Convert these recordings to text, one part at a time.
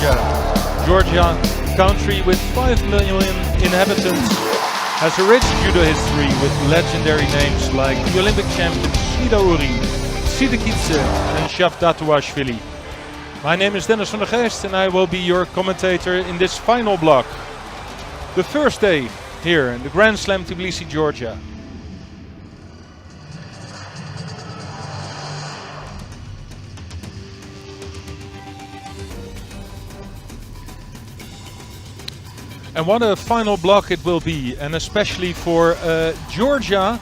Georgia. Georgia, a country with 5 million inhabitants, has a rich judo history with legendary names like the Olympic champions Sida Uri, Sidekidze and Shavdatuashvili. My name is Dennis van der Geest and I will be your commentator in this final block. The first day here in the Grand Slam Tbilisi, Georgia. And what a final block it will be, and especially for Georgia,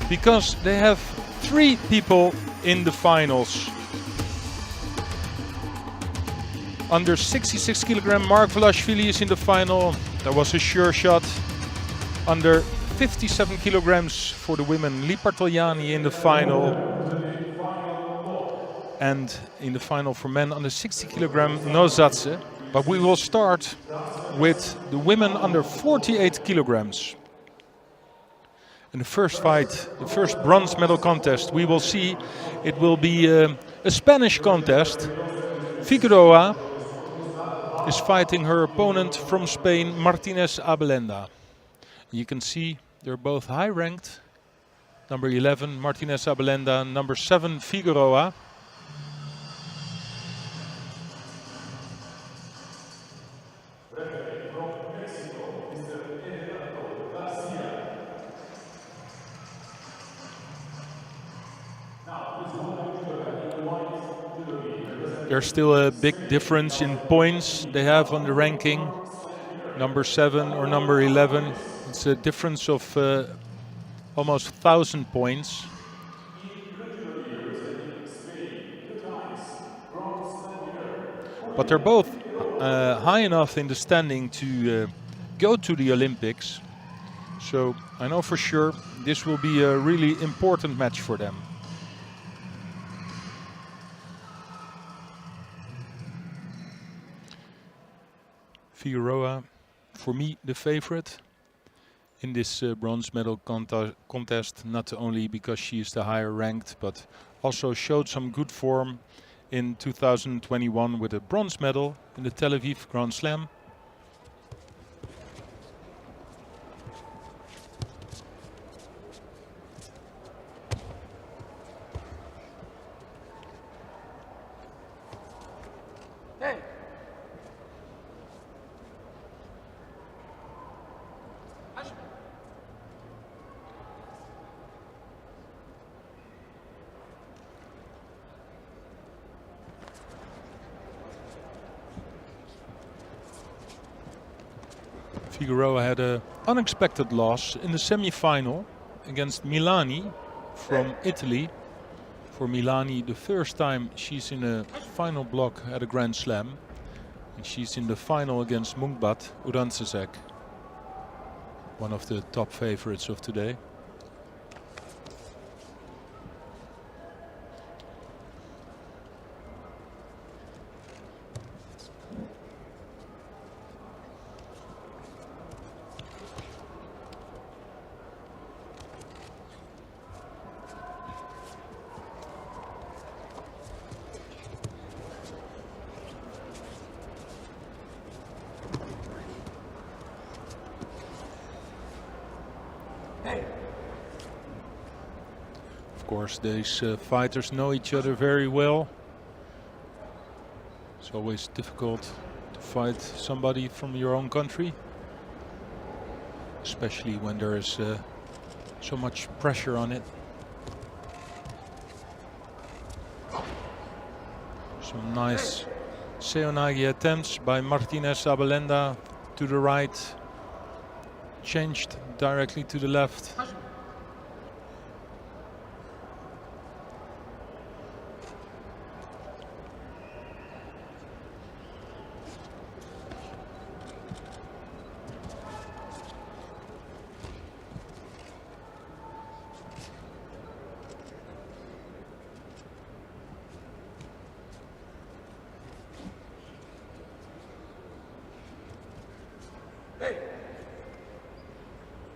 because they have 3 people in the finals. Under 66 kilogram, Mark Velashvili is in the final. That was a sure shot. Under 57 kilograms for the women, Li Partogliani in the final. And in the final for men under 60 kilogram, Nozadze. But we will start with the women under 48 kilograms. In the first fight, the first bronze medal contest, we will see it will be a Spanish contest. Figueroa is fighting her opponent from Spain, Martinez Abelenda. You can see they're both high ranked. Number 11, Martinez Abelenda, number 7, Figueroa. There's still a big difference in points they have on the ranking. Number 7 or number 11. It's a difference of almost 1,000 points. But they're both high enough in the standing to go to the Olympics. So I know for sure this will be a really important match for them. Figueroa, for me, the favorite in this bronze medal contest, not only because she is the higher ranked, but also showed some good form in 2021 with a bronze medal in the Tel Aviv Grand Slam. Figueroa had an unexpected loss in the semi-final against Milani from Italy. For Milani, the first time she's in a final block at a Grand Slam. And she's in the final against Mungbat Urantsezek, one of the top favorites of today. Of course, these fighters know each other very well. It's always difficult to fight somebody from your own country, especially when there is so much pressure on it. Some nice seonagi attempts by Martinez Abelenda to the right, changed directly to the left.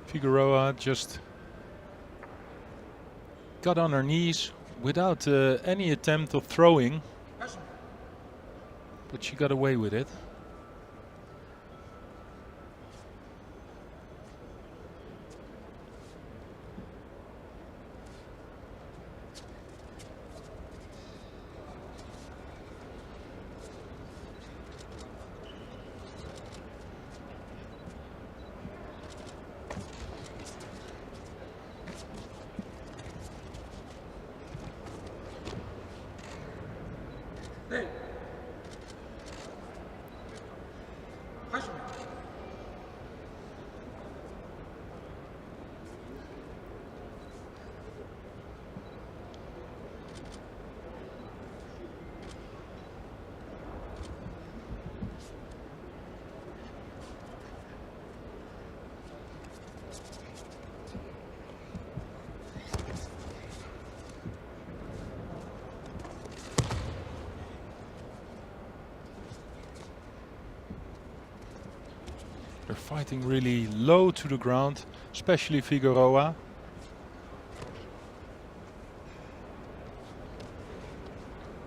Figueroa just got on her knees without any attempt of throwing, but she got away with it. fighting really low to the ground, especially Figueroa.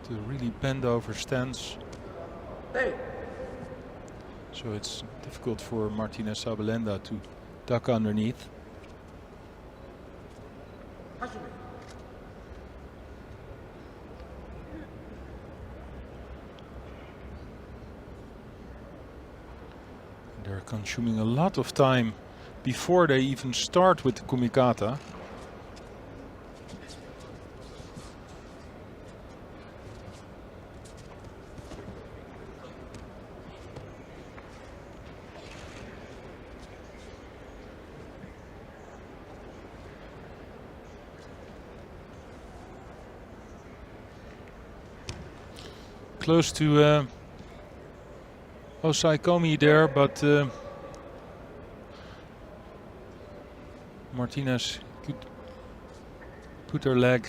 To really bend over stance. Hey. So it's difficult for Martinez Abelenda to duck underneath. They're consuming a lot of time before they even start with the kumikata. Close to Osai Komi there, but Martinez could put her leg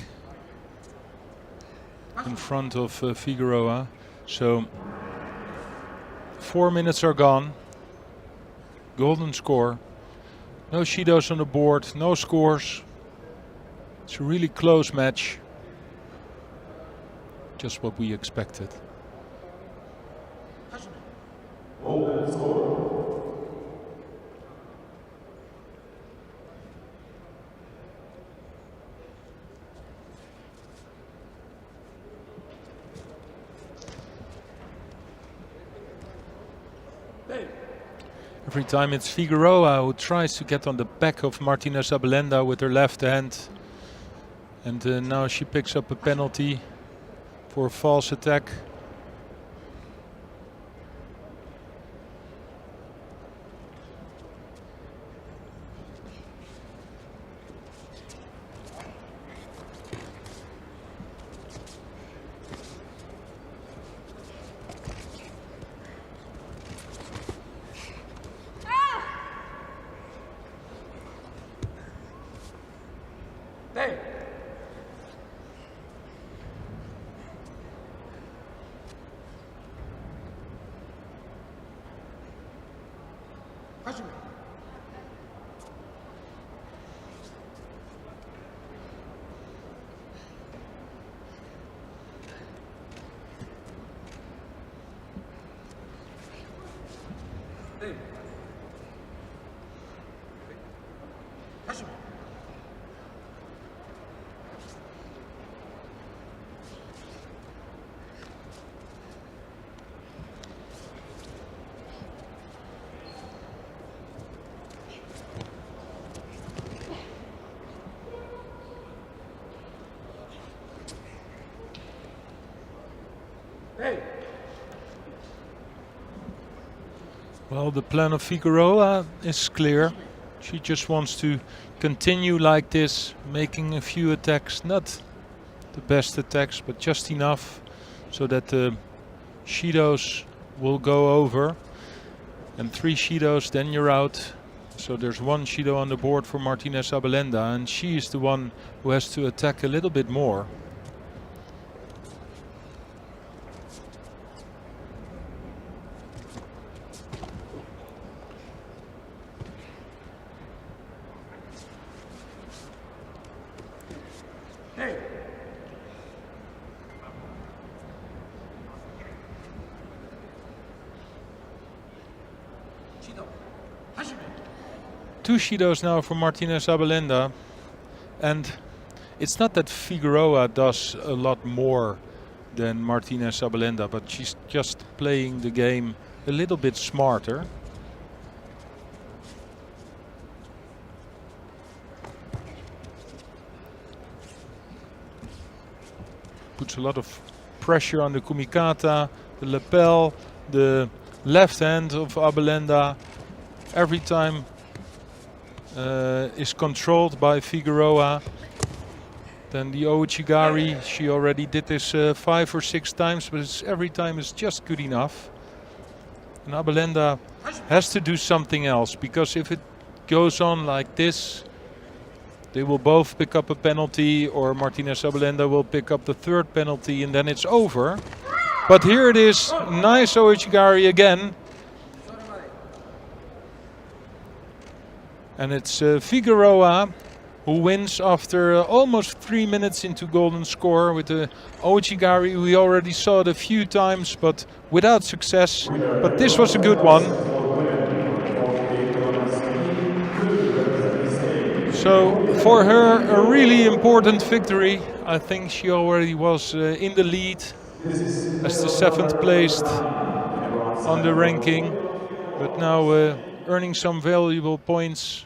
in front of Figueroa. So 4 minutes are gone. Golden score. No Shidos on the board, no scores. It's a really close match. Just what we expected. Every time it's Figueroa who tries to get on the back of Martinez Abelenda with her left hand. And now she picks up a penalty for a false attack. Well, the plan of Figueroa is clear. She just wants to continue like this, making a few attacks, not the best attacks, but just enough so that the Shidos will go over. And 3 Shidos, then you're out. So there's 1 Shido on the board for Martinez Abelenda, and she is the one who has to attack a little bit more. Two Shidos now for Martinez Abelenda, and it's not that Figueroa does a lot more than Martinez Abelenda, but she's just playing the game a little bit smarter. Puts a lot of pressure on the kumikata, the lapel, the left hand of Abelenda. Every time is controlled by Figueroa. Then the Ouchigari, she already did this 5 or 6 times, but every time is just good enough. And Abelenda has to do something else, because if it goes on like this, they will both pick up a penalty, or Martinez Abelenda will pick up the 3rd penalty, and then it's over. But here it is, nice Ouchigari again. And it's Figueroa who wins after almost 3 minutes into golden score with the Ojigari. We already saw it a few times, but without success. But this was a good one. So for her, a really important victory. I think she already was in the lead as the 7th placed on the ranking, but now earning some valuable points.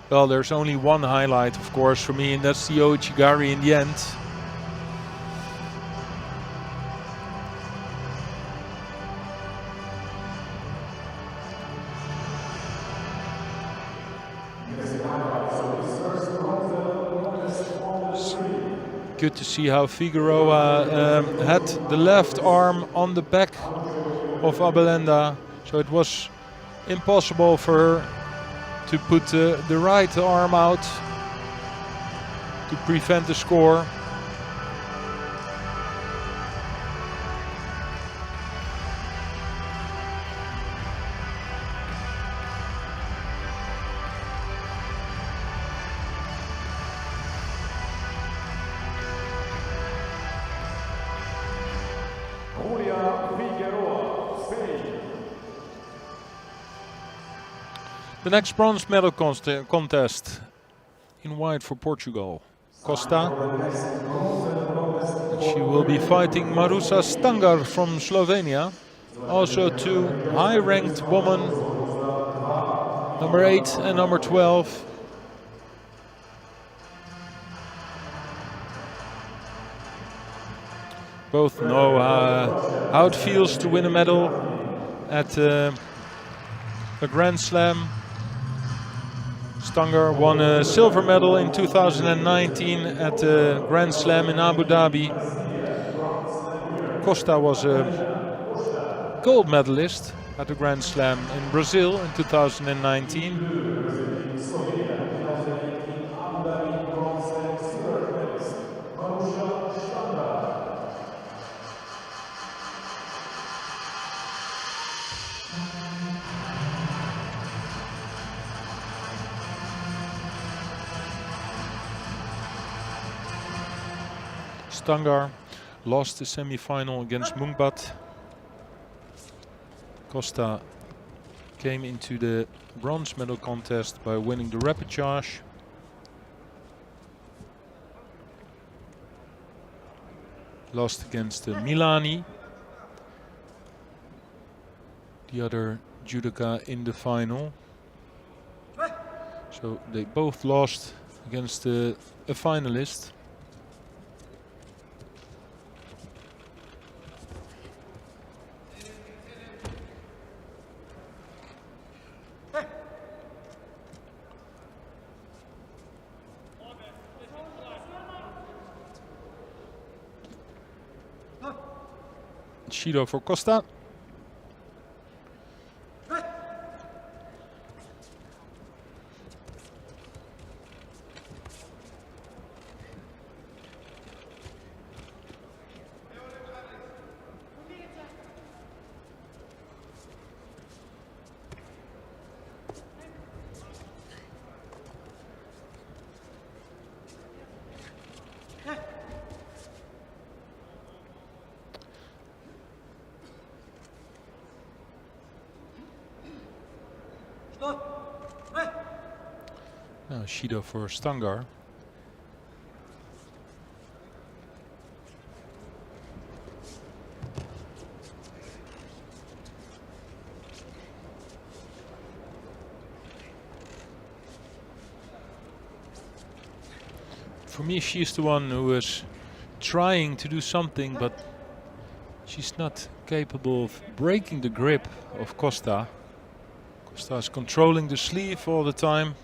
Well, there's only one highlight, of course, for me, and that's the Ojigari in the end. Good to see how Figueroa had the left arm on the back of Abelenda, so it was impossible for her to put the right arm out to prevent the score. The next bronze medal contest in white for Portugal. Costa. And she will be fighting Marusa Stangar from Slovenia. Also two high-ranked women, number 8 and number 12. Both know how it feels to win a medal at a Grand Slam. Stangar won a silver medal in 2019 at the Grand Slam in Abu Dhabi. Costa was a gold medalist at the Grand Slam in Brazil in 2019. Stangar lost the semi-final against Mungbat. Costa came into the bronze medal contest by winning the repechage. Lost against Milani, the other judoka in the final. So they both lost against a finalist. Judo for Costa. Now Judo for Stangar. For me, she's the one who is trying to do something, but she's not capable of breaking the grip of Costa. Costa is controlling the sleeve all the time.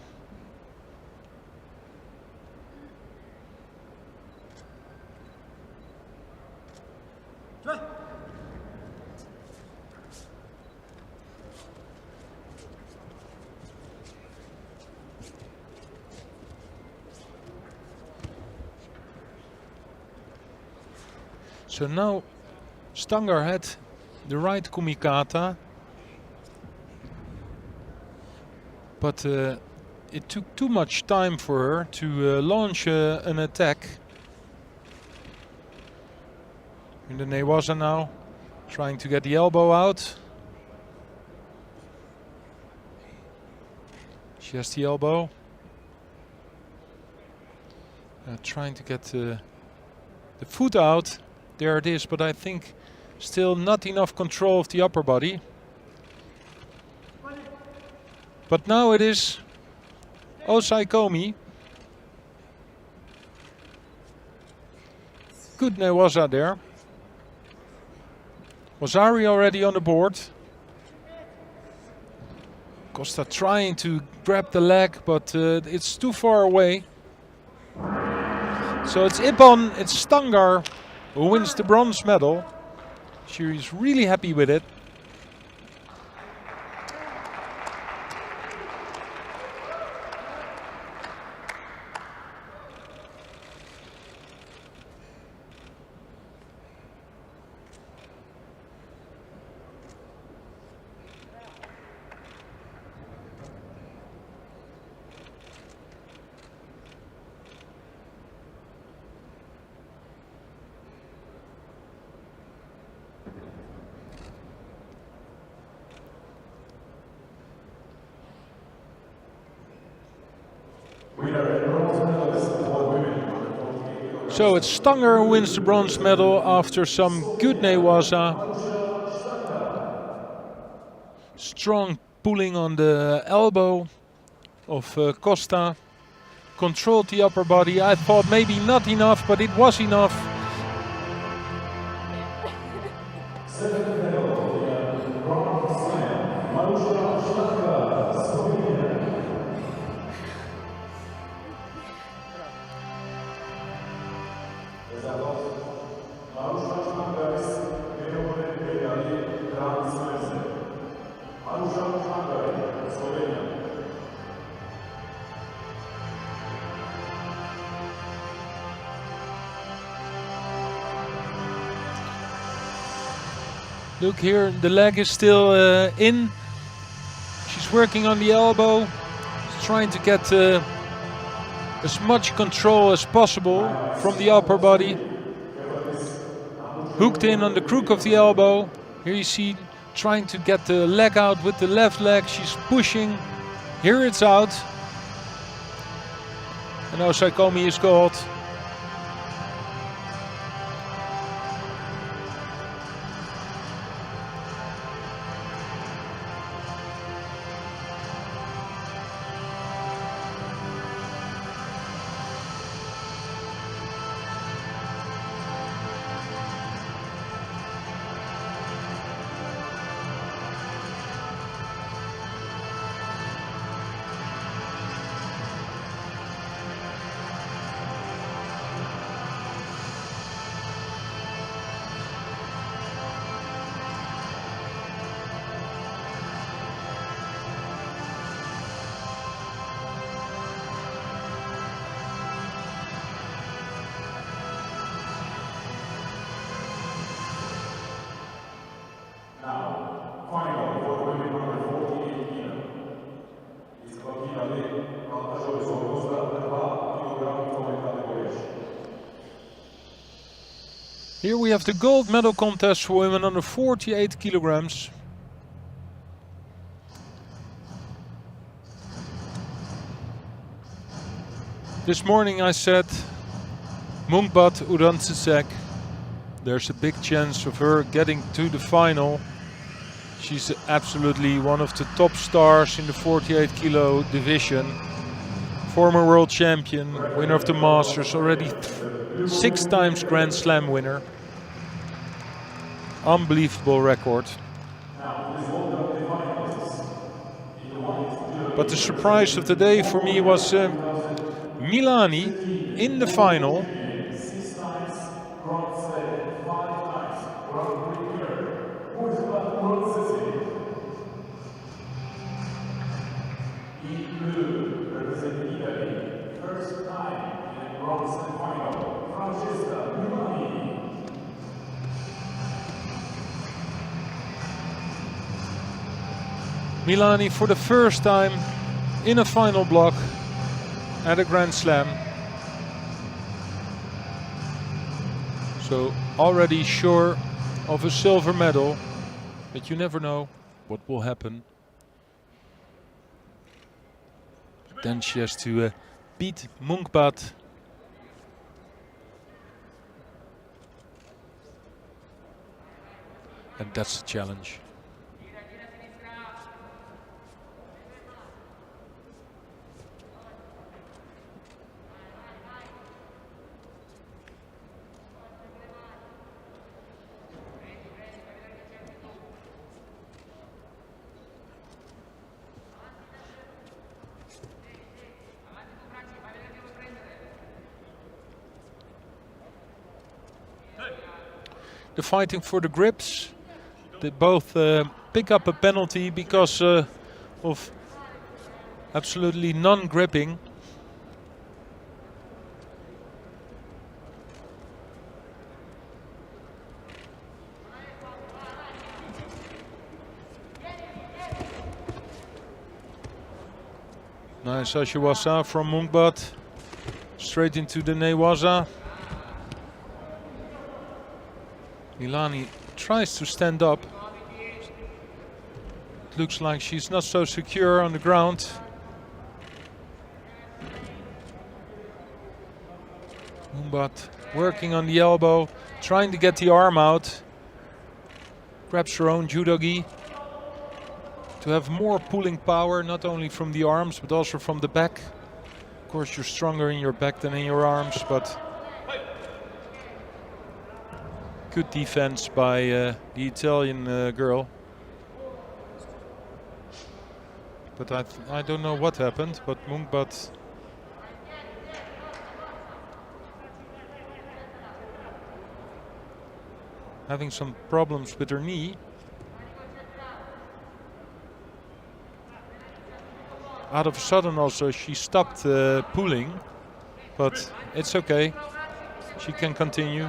So now Stangar had the right kumikata, but it took too much time for her to launch an attack. In the Newaza now, trying to get the elbow out. She has the elbow. Trying to get the foot out. There it is, but I think still not enough control of the upper body. But now it is Osai Komi. Good Newaza there. Wazari already on the board. Costa trying to grab the leg, but it's too far away. So it's Ippon, it's Stangar who wins the bronze medal. She's really happy with it. So it's Stanger who wins the bronze medal after some good Newaza. Strong pulling on the elbow of Costa. Controlled the upper body. I thought maybe not enough, but it was enough. Look here, the leg is still in. She's working on the elbow. She's trying to get as much control as possible from the upper body. Hooked in on the crook of the elbow. Here you see trying to get the leg out with the left leg. She's pushing. Here it's out. And now Saikomi is caught. Here we have the gold medal contest for women under 48 kilograms. This morning I said Munkbat Urantsesek. There's a big chance of her getting to the final. She's absolutely one of the top stars in the 48 kilo division. Former world champion, winner of the Masters, already 6 times Grand Slam winner. Unbelievable record. But the surprise of the day for me was Milani in the final. Milani for the first time in a final block at a Grand Slam. So already sure of a silver medal, but you never know what will happen. Then she has to beat Munkbad. And that's the challenge. The fighting for the grips. They both pick up a penalty because of absolutely non-gripping. Nice Ashiwasa from Munkbad. Straight into the Newaza. Milani tries to stand up. It looks like she's not so secure on the ground. Munkbad working on the elbow, trying to get the arm out. Grabs her own judo gi to have more pulling power, not only from the arms but also from the back. Of course, you're stronger in your back than in your arms, but good defense by the Italian girl. But I don't know what happened, but Munkbad having some problems with her knee. Out of a sudden also she stopped pulling, but it's okay. She can continue.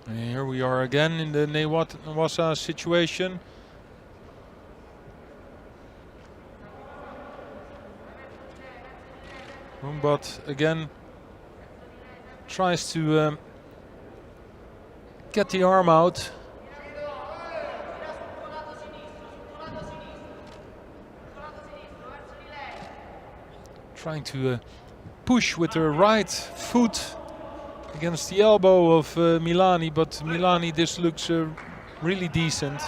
And here we are again in the Newaza situation. Munkbad again tries to get the arm out. Trying to push with her right foot against the elbow of Milani, but Milani, this looks really decent.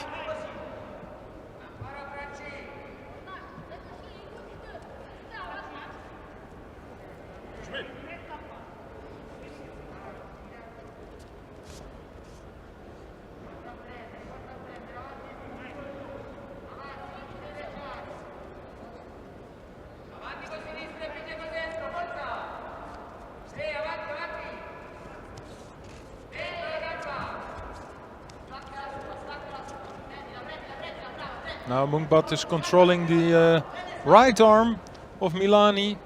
Now Munkbad is controlling the right arm of Milani.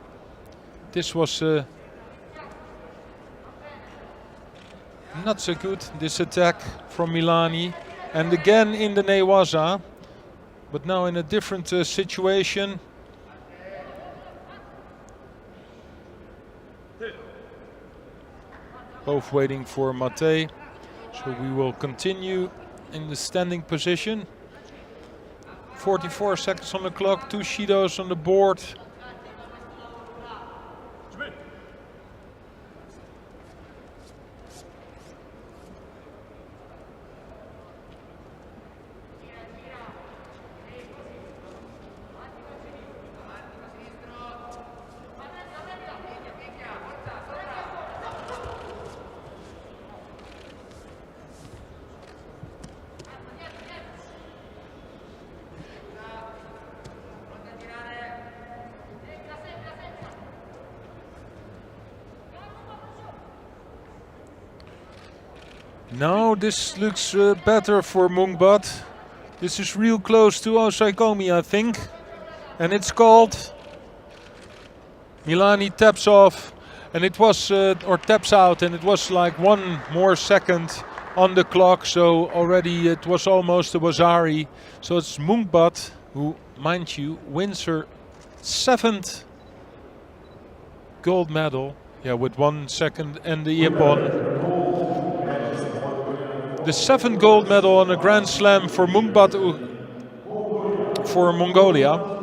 This was not so good, this attack from Milani. And again in the Newaza, but now in a different situation. Both waiting for Mate. So we will continue in the standing position. 44 seconds on the clock, 2 Shidos on the board. Now this looks better for Mungbat. This is real close to Osaikomi, I think. And it's called. Milani taps off, and it was, or taps out, and it was like 1 more second on the clock. So already it was almost a Wazari. So it's Mungbat who, mind you, wins her 7th gold medal. Yeah, with 1 second and the Ippon. The 7th gold medal on a Grand Slam for Mungbat for Mongolia.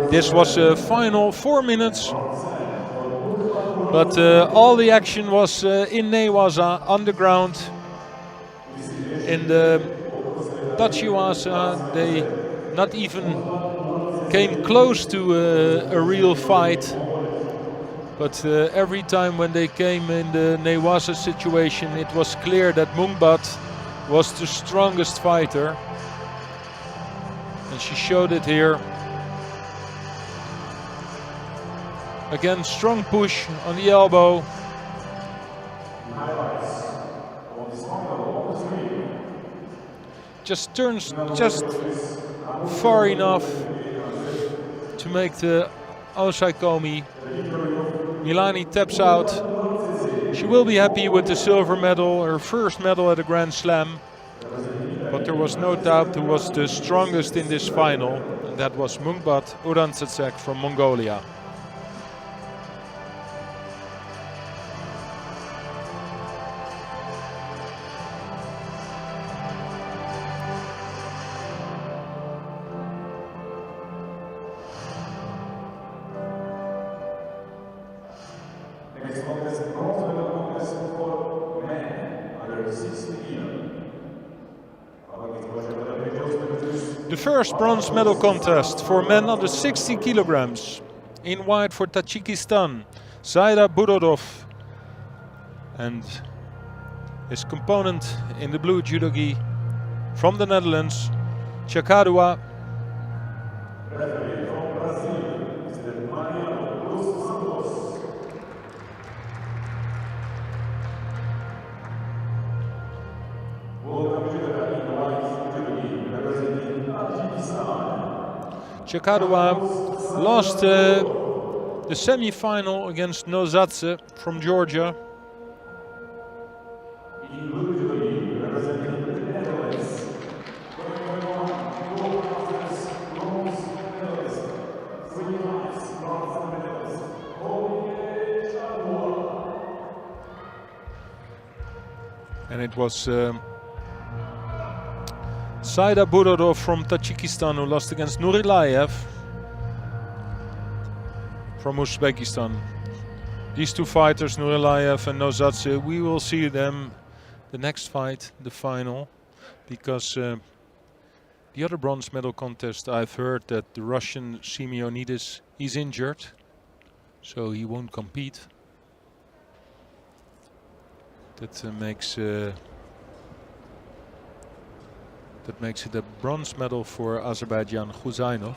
This was a final 4 minutes, but all the action was in Newaza underground. In the Tachiwasa, they not even came close to a real fight. But every time when they came in the Newaza situation, it was clear that Mungbat was the strongest fighter. And she showed it here. Again, strong push on the elbow. Just turns just far enough to make the Osaikomi. Milani taps out. She will be happy with the silver medal, her first medal at a Grand Slam. But there was no doubt who was the strongest in this final, and that was Mungbat Urantsetsek from Mongolia. The first bronze medal contest for men under 60 kilograms. In white for Tajikistan, Zaida Burodov, and his component in the blue judogi from the Netherlands, Chakadua. Chakadua lost the semi-final against Nozadze from Georgia. And it was Zaida Burodov from Tajikistan who lost against Nurilayev from Uzbekistan. These two fighters, Nurilayev and Nozadze, we will see them the next fight, the final, because the other bronze medal contest, I've heard that the Russian Simeonidis, he's injured, so he won't compete. That makes it a bronze medal for Azerbaijan, Huzainov.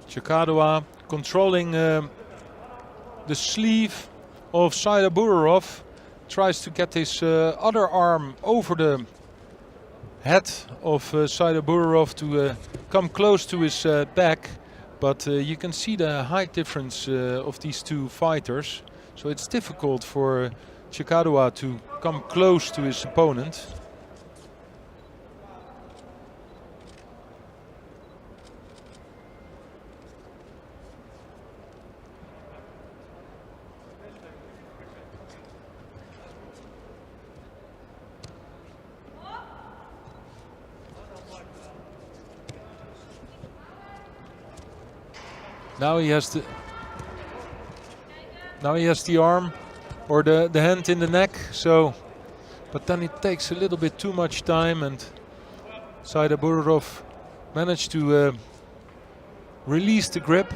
Chakadua controlling the sleeve of Zaida Burodov, tries to get his other arm over the head of Saidaburov to come close to his back. But you can see the height difference of these two fighters. So it's difficult for Chikadwa to come close to his opponent. Now he has the arm or the hand in the neck. So, but then it takes a little bit too much time, and Saidaburov managed to release the grip.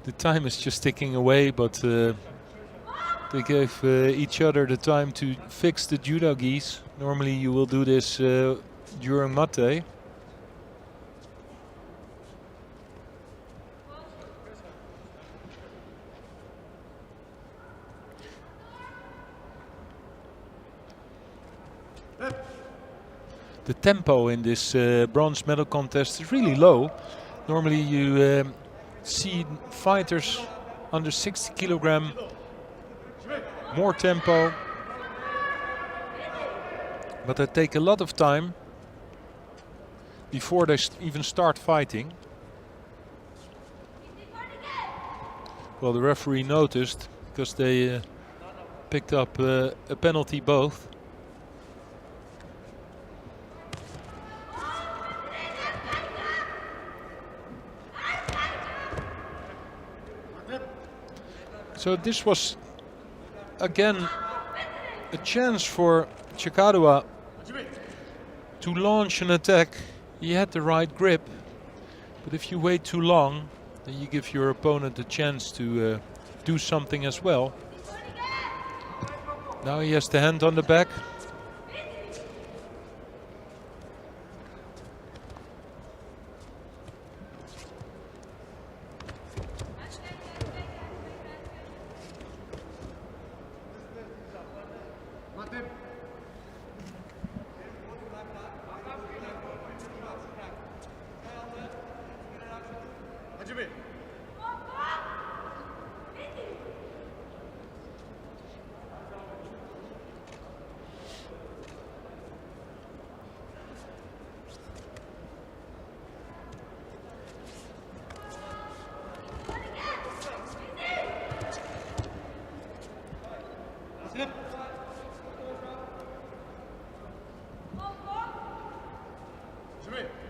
The time is just ticking away, but they gave each other the time to fix the judo gis. Normally you will do this during mate. The tempo in this bronze medal contest is really low. Normally you see fighters under 60 kilogram, more tempo, but they take a lot of time before they even start fighting. Well, the referee noticed because they picked up a penalty both. So this was again a chance for Chikadwa to launch an attack. He had the right grip, but if you wait too long, then you give your opponent a chance to do something as well. Now he has the hand on the back.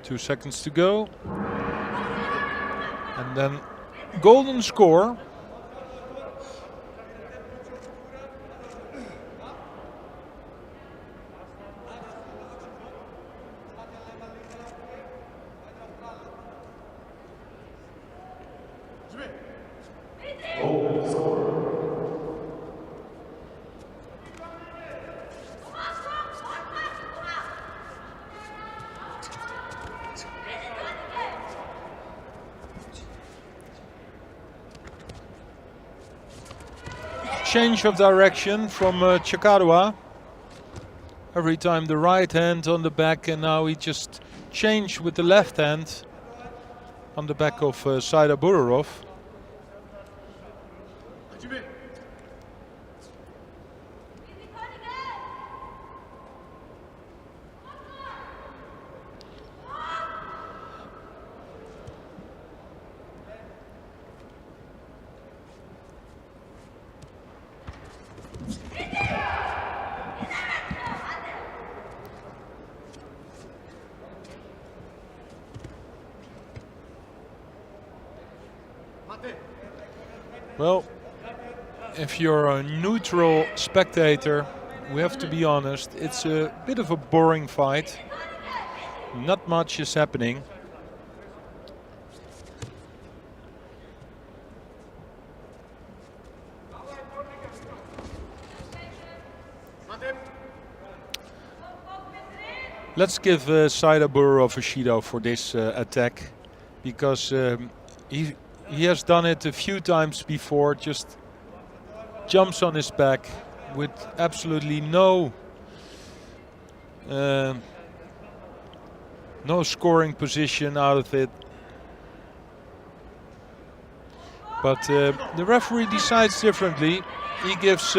Two seconds to go. And then golden score. Change of direction from Chikadwa. Every time the right hand on the back, and now he just changed with the left hand on the back of Saidaburov. Well, if you're a neutral spectator, we have to be honest, it's a bit of a boring fight. Not much is happening. Let's give Saida Burov a Shido for this attack, because he has done it a few times before. Just jumps on his back with absolutely no scoring position out of it. But the referee decides differently. He gives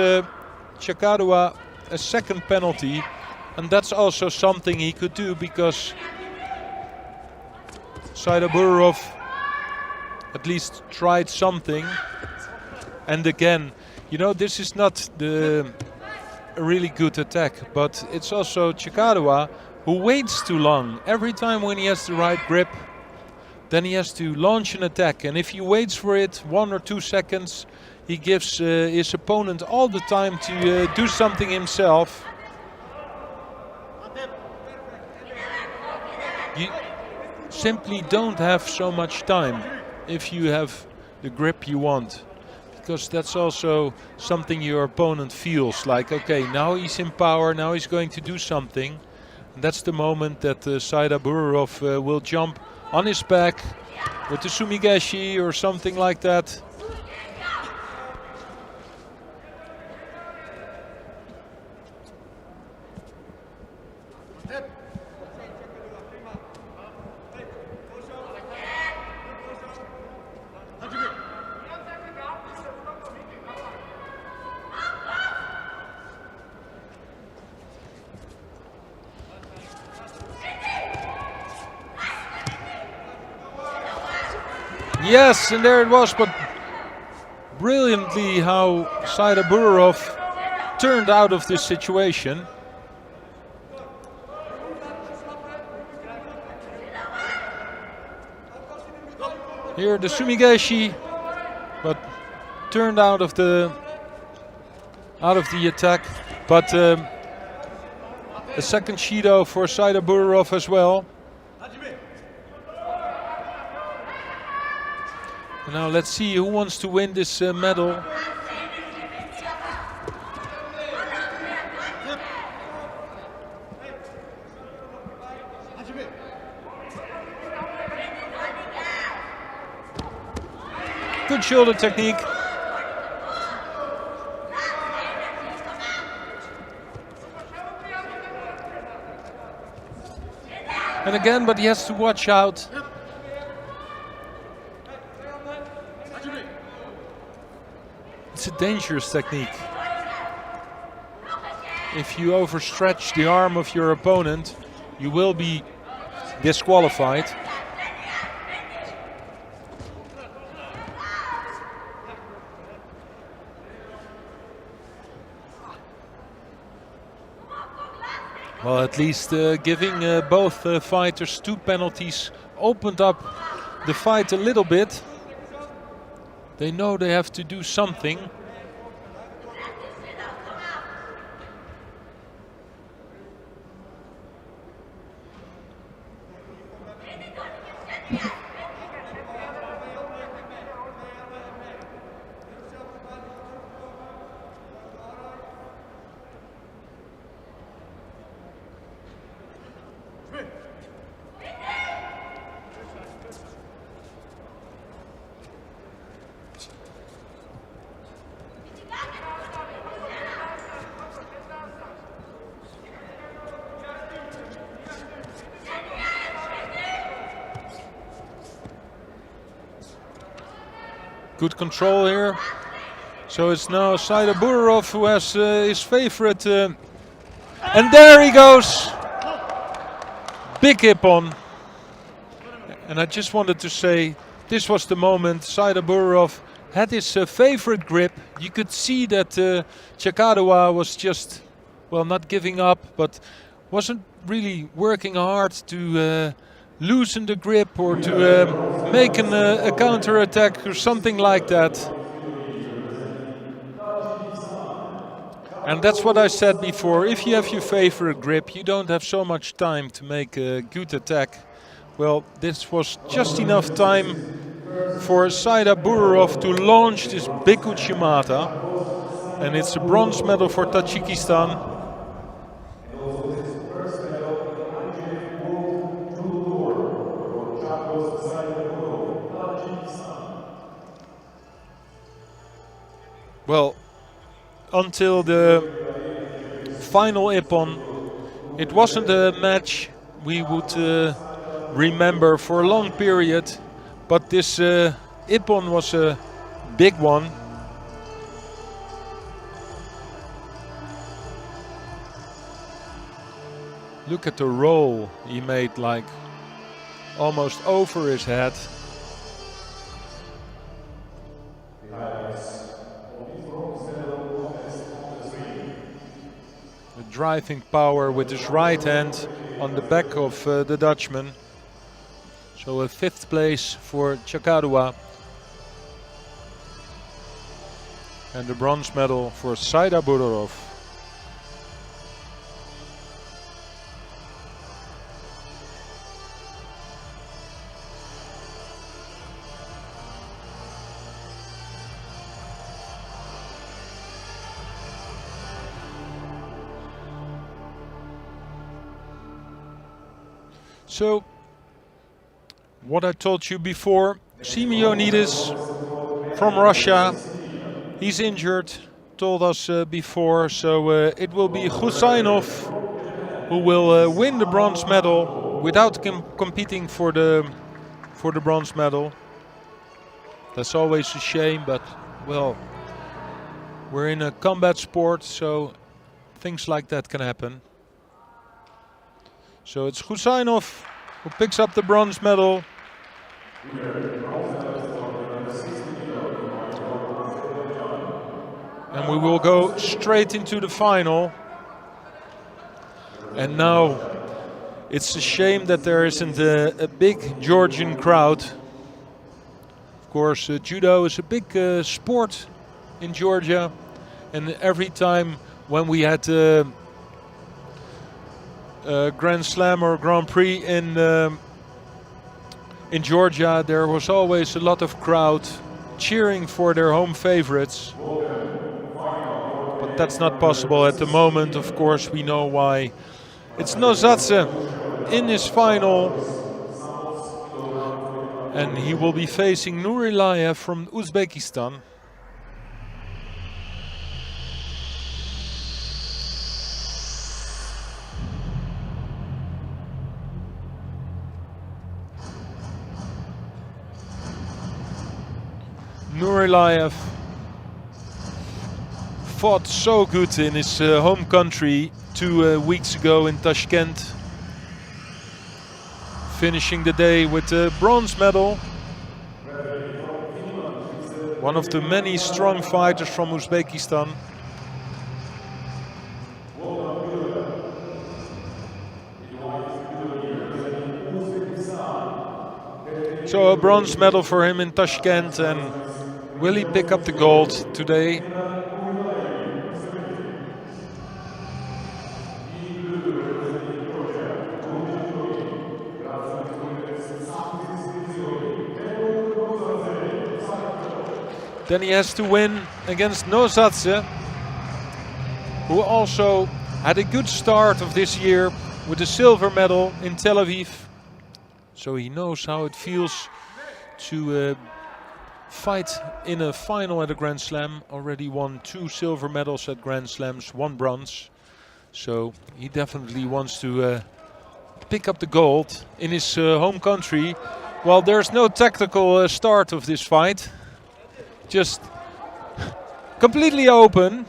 Chakadua a second penalty, and that's also something he could do, because Saida Burov at least tried something. And again, you know, this is not a really good attack, but it's also Chikadua who waits too long. Every time when he has the right grip, then he has to launch an attack. And if he waits for it 1 or 2 seconds, he gives his opponent all the time to do something himself. You simply don't have so much time if you have the grip you want, because that's also something your opponent feels like, okay, now he's in power, now he's going to do something. And that's the moment that Saida Burov will jump on his back with the sumigaeshi or something like that. Yes, and there it was, but brilliantly how Saida Burov turned out of this situation. Here the sumigaeshi, but turned out of the attack. But a second Shido for Saida Burov as well. Now let's see who wants to win this medal. Good shoulder technique. And again, but he has to watch out. It's a dangerous technique. If you overstretch the arm of your opponent, you will be disqualified. Well, at least giving both fighters 2 penalties opened up the fight a little bit. They know they have to do something. Good control here. So it's now Saida Burov who has his favorite. And there he goes. Big hip on. And I just wanted to say, this was the moment Saida Burov had his favorite grip. You could see that Chakadua was just, well, not giving up, but wasn't really working hard to loosen the grip or to make a counter attack or something like that. And that's what I said before. If you have your favorite grip, you don't have so much time to make a good attack. Well, this was just enough time for Saida Burov to launch this big Uchimata. And it's a bronze medal for Tajikistan. Well, until the final Ippon, it wasn't a match we would remember for a long period, but this Ippon was a big one. Look at the roll he made, like almost over his head. The driving power with his right hand on the back of the Dutchman. So a 5th place for Chakarua. And the bronze medal for Saida Budorov. So, what I told you before, Simeonidis from Russia, he's injured, told us before, so it will be Husainov who will win the bronze medal without competing for the bronze medal. That's always a shame, but well, we're in a combat sport, so things like that can happen. So it's Husainov who picks up the bronze medal. And we will go straight into the final. And now it's a shame that there isn't a big Georgian crowd. Of course, judo is a big sport in Georgia. And every time when we had Grand Slam or Grand Prix in Georgia, there was always a lot of crowd cheering for their home favorites. But that's not possible at the moment. Of course, we know why. It's Nozadze in his final, and he will be facing Nurilayev from Uzbekistan. Nurilayev fought so good in his home country 2 weeks ago in Tashkent, finishing the day with a bronze medal. One of the many strong fighters from Uzbekistan. So a bronze medal for him in Tashkent, and will he pick up the gold today? Then he has to win against Nozadze, who also had a good start of this year with a silver medal in Tel Aviv. So he knows how it feels to fight in a final at a Grand Slam. Already won 2 silver medals at Grand Slams, 1 bronze. So he definitely wants to pick up the gold in his home country. Well, there's no tactical start of this fight. Just completely open.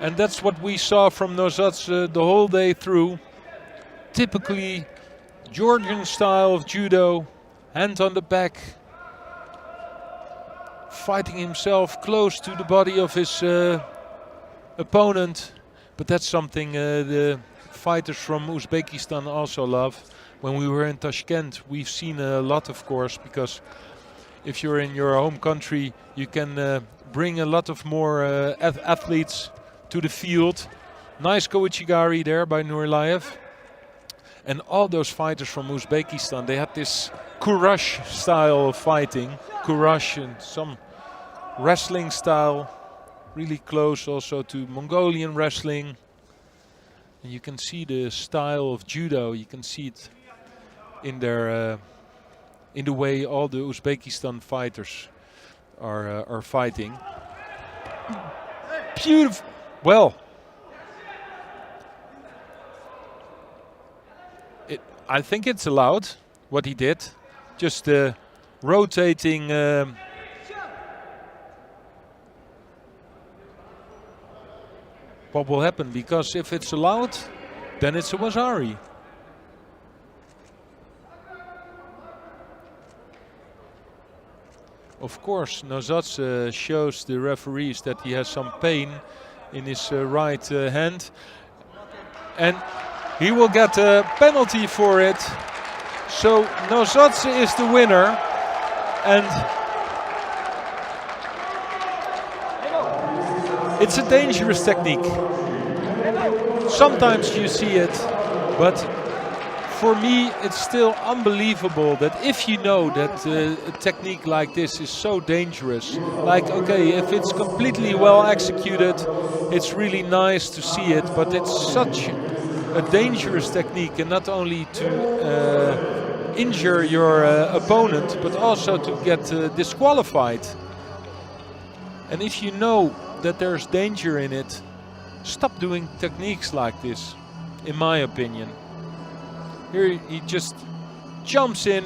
And that's what we saw from Nozadze the whole day through. Typically Georgian style of judo, hand on the back, fighting himself close to the body of his opponent. But that's something the fighters from Uzbekistan also love. When we were in Tashkent, we've seen a lot, of course, because if you're in your home country, you can bring a lot of more athletes to the field. Nice Kouchigari there by Nurilayev. And all those fighters from Uzbekistan, they had this Kurash style of fighting. Kurash and some wrestling style, really close also to Mongolian wrestling. And you can see the style of judo, you can see it in their in the way all the Uzbekistan fighters are fighting. Beautiful. Well, I think it's allowed what he did. Just rotating. What will happen? Because if it's allowed, then it's a Wazari. Of course, Nozatse shows the referees that he has some pain in his right hand. And he will get a penalty for it. So Nozatse is the winner. And it's a dangerous technique. Sometimes you see it, but for me it's still unbelievable that if you know that a technique like this is so dangerous, like okay, if it's completely well executed, it's really nice to see it, but it's such a dangerous technique, and not only to injure your opponent, but also to get disqualified. And if you know that there's danger in it, stop doing techniques like this, in my opinion. Here he just jumps in.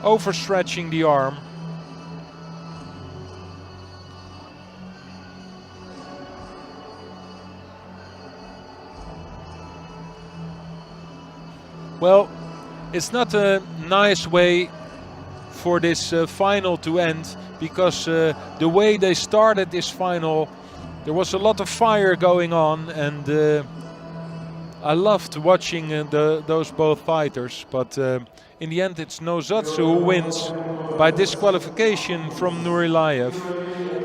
Overstretching the arm. Well, it's not a nice way for this final to end, because the way they started this final, there was a lot of fire going on, and I loved watching those both fighters. But in the end, it's Nozatse who wins by disqualification from Nurilayev.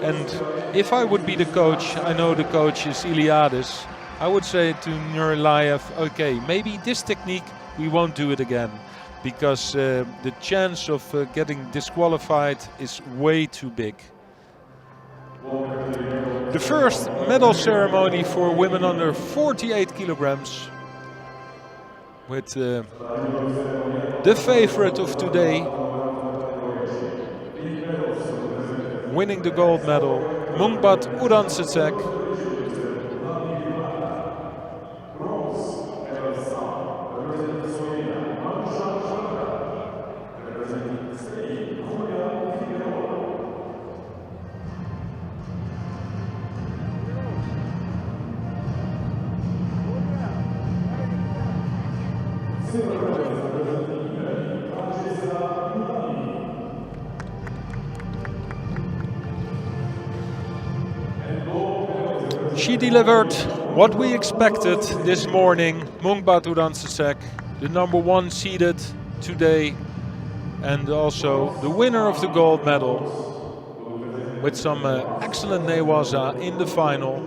And if I would be the coach, I know the coach is Iliadis, I would say to Nurilayev, okay, maybe this technique, we won't do it again, because the chance of getting disqualified is way too big. The first medal ceremony for women under 48 kilograms, with the favorite of today winning the gold medal, Mungbat Udansecek. She delivered what we expected this morning. Mungbat Udansecek, the #1 seeded today, and also the winner of the gold medal, with some excellent newaza in the final.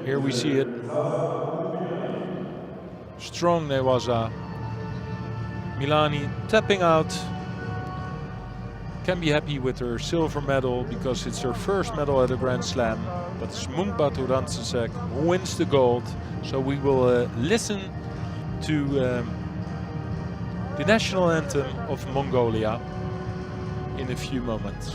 Here we see it. Strong newaza. Milani tapping out. Can be happy with her silver medal because it's her first medal at a Grand Slam. But it's Mungbat Udansecek who wins the gold. So we will listen to the national anthem of Mongolia in a few moments.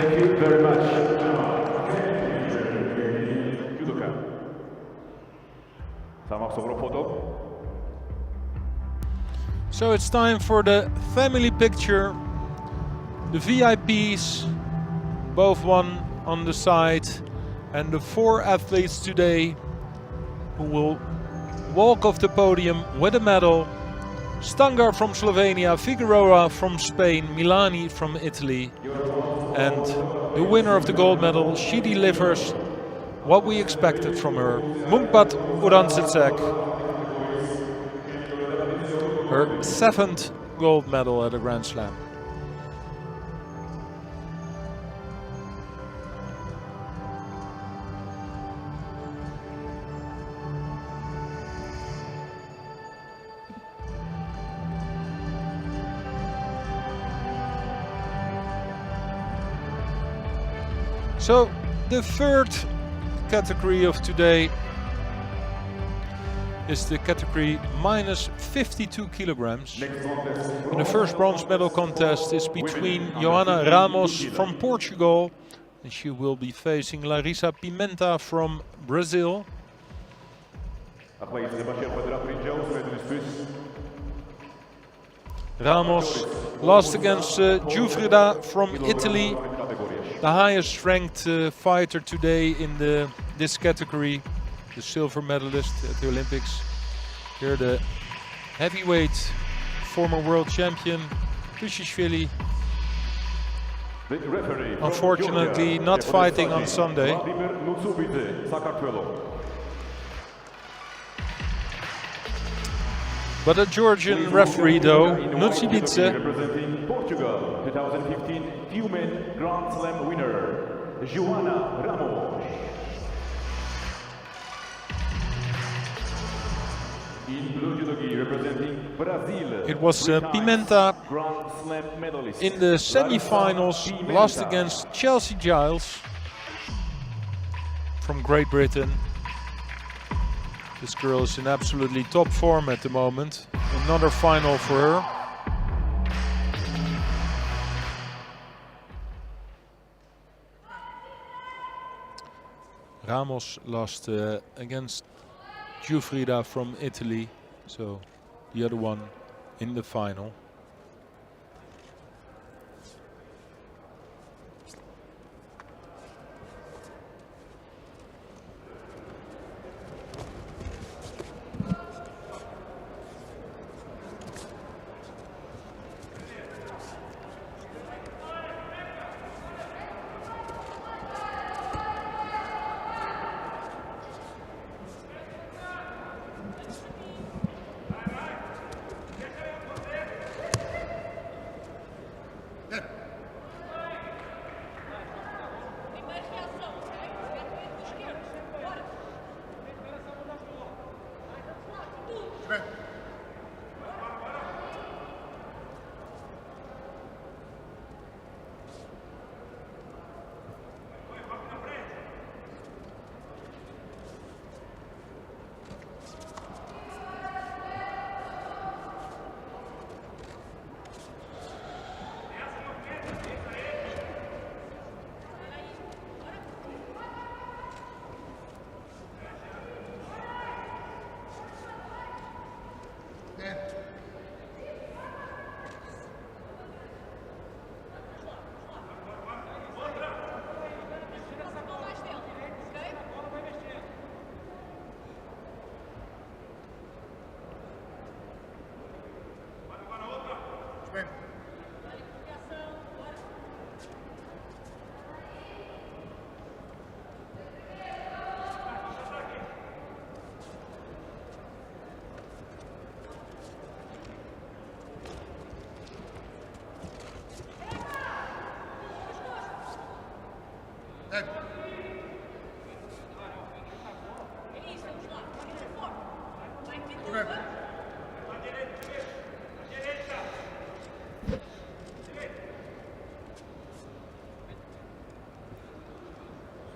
Thank you very much. Judoka. photo. So it's time for the family picture. The VIPs, both one on the side, and the 4 athletes today who will walk off the podium with a medal. Stangar from Slovenia, Figueroa from Spain, Milani from Italy. And the winner of the gold medal, she delivers what we expected from her. Mungpat Uransitsek, her 7th gold medal at a Grand Slam. So the 3rd category of today is the category minus 52 kilograms. And the first bronze medal contest is between Johanna Ramos from Portugal, and she will be facing Larissa Pimenta from Brazil. Ramos lost against Giuffrida from Italy, the highest ranked fighter today in this category, the silver medalist at the Olympics. Here the heavyweight former world champion Tushishvili, unfortunately not fighting on Sunday. But a Georgian referee though, Nutsibice, representing Portugal, 2015 Women Grand Slam winner, Johanna Ramos. In blue judogi representing Brazil, it was Pimenta Grand Slam medalist. in the semi-finals, lost against Chelsea Giles from Great Britain. This girl is in absolutely top form at the moment. Another final for her. Ramos lost against Giuffrida from Italy, so the other one in the final.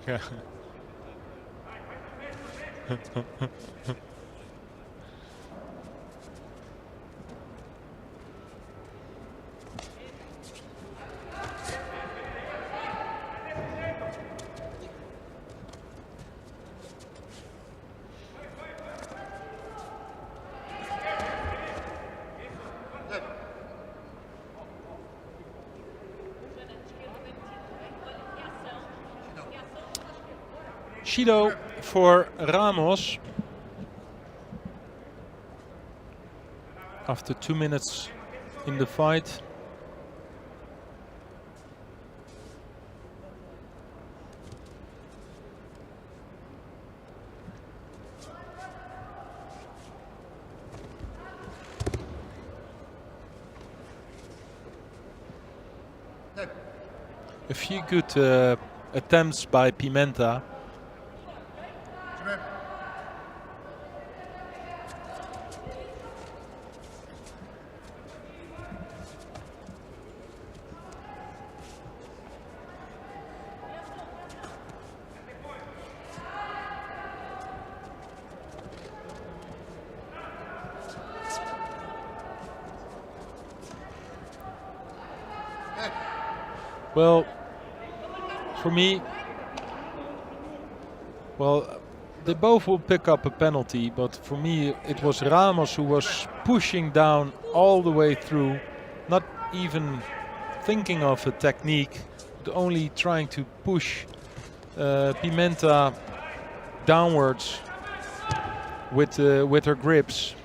Yeah. Shido for Ramos. After 2 minutes in the fight. A few good attempts by Pimenta. Well, for me, well, they both will pick up a penalty, but for me it was Ramos who was pushing down all the way through, not even thinking of a technique, but only trying to push Pimenta downwards with her grips.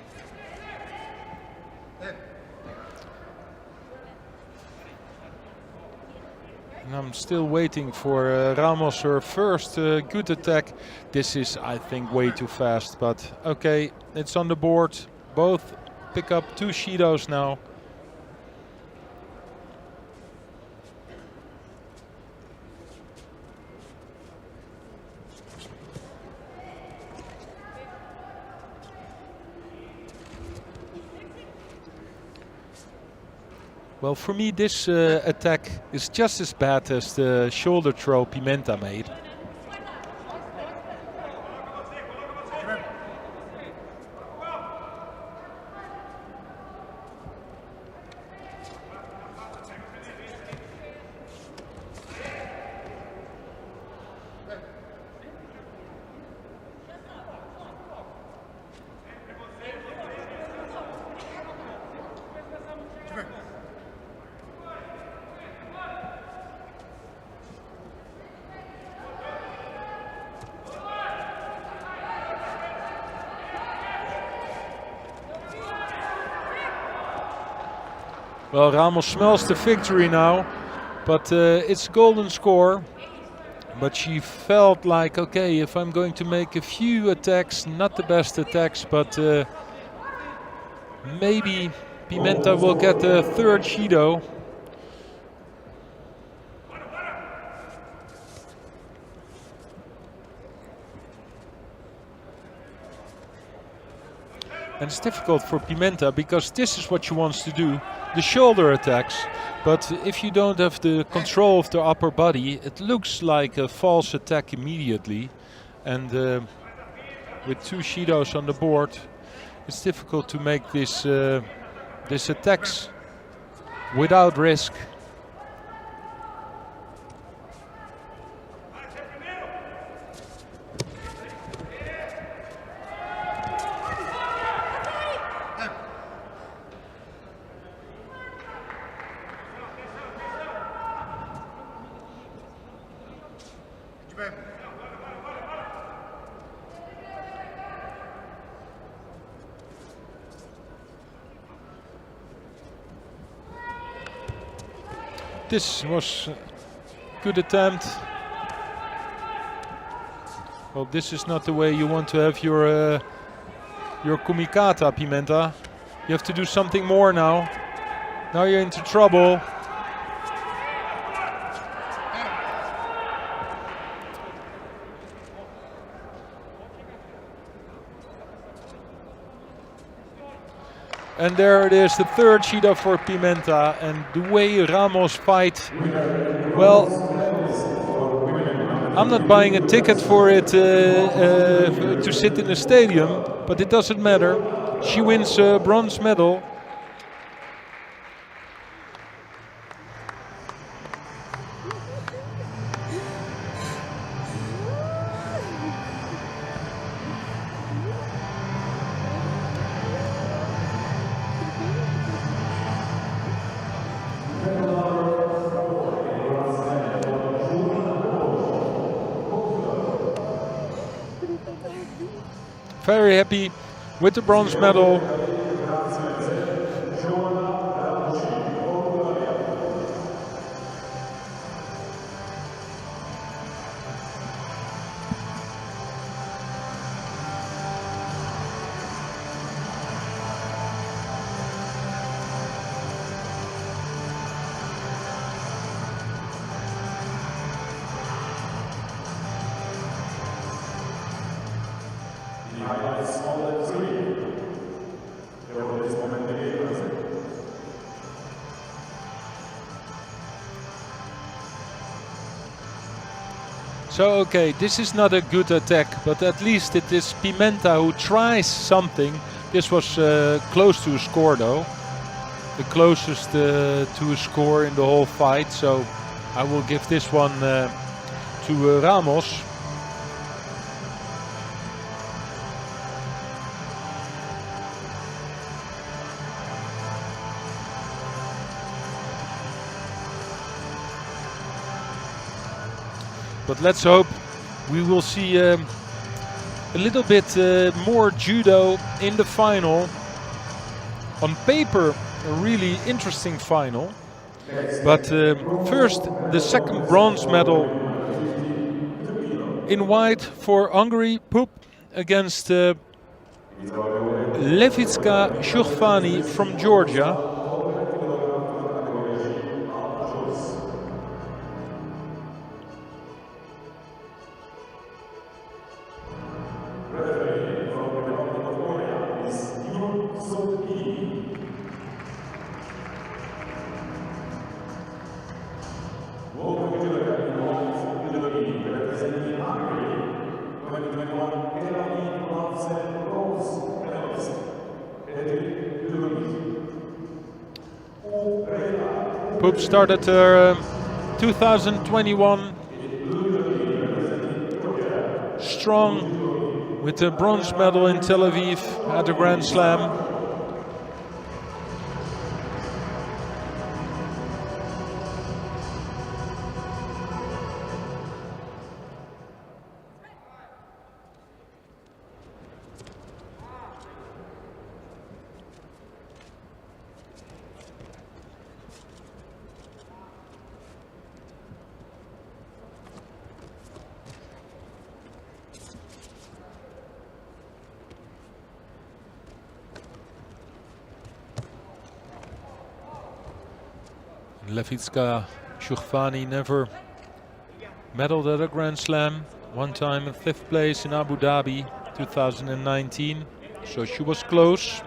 And I'm still waiting for Ramos, her first good attack. This is, I think, way too fast, but okay, it's on the board. Both pick up 2 Shidos now. Well, for me, this attack is just as bad as the shoulder throw Pimenta made. Well, Ramos smells the victory now, but it's a golden score. But she felt like, okay, if I'm going to make a few attacks, not the best attacks, but maybe Pimenta will get the 3rd Shido. And it's difficult for Pimenta because this is what she wants to do, the shoulder attacks. But if you don't have the control of the upper body, it looks like a false attack immediately. And with 2 Shidos on the board, it's difficult to make this attacks without risk. This was a good attempt. Well, this is not the way you want to have your kumikata, Pimenta. You have to do something more now. Now you're into trouble. And there it is, the 3rd Shido for Pimenta. And the way Ramos fight, well, I'm not buying a ticket for it to sit in the stadium, but it doesn't matter. She wins a bronze medal. very happy with the bronze medal. So okay, this is not a good attack, but at least it is Pimenta who tries something. This was close to a score though. The closest to a score in the whole fight, so I will give this one to Ramos. But let's hope we will see a little bit more judo in the final. On paper, a really interesting final. But first, the second bronze medal in white for Hungary, Pup against Levitska Shurfani from Georgia. Pup started her 2021 strong with the bronze medal in Tel Aviv at the Grand Slam. Levitska Shurfani never medaled at a Grand Slam. One time in 5th place in Abu Dhabi 2019, so she was close.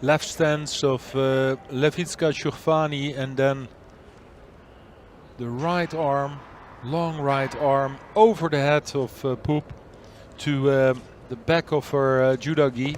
Left stance of Levitska Shurfani, and then the right arm, long right arm over the head of Pup to the back of her judo gi.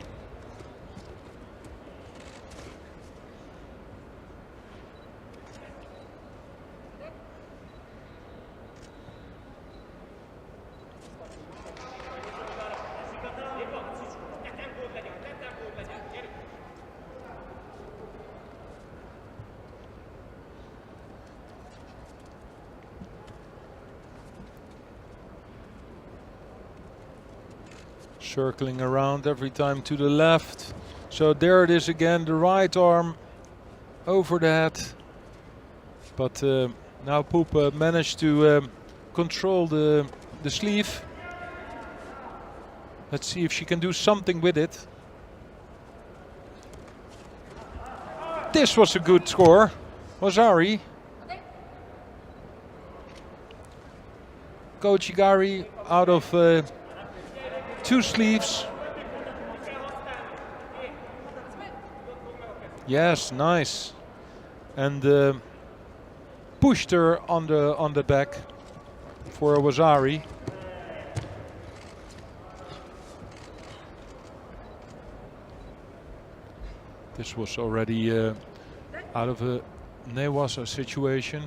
Circling around every time to the left. So there it is again, the right arm over the head. But Now Poop managed to control the sleeve. Let's see if she can do something with it. This was a good score. Wazari. Kochigari out of 2 sleeves. Yes, nice. And pushed her on the back for Wazari. This was already out of a Newasa situation.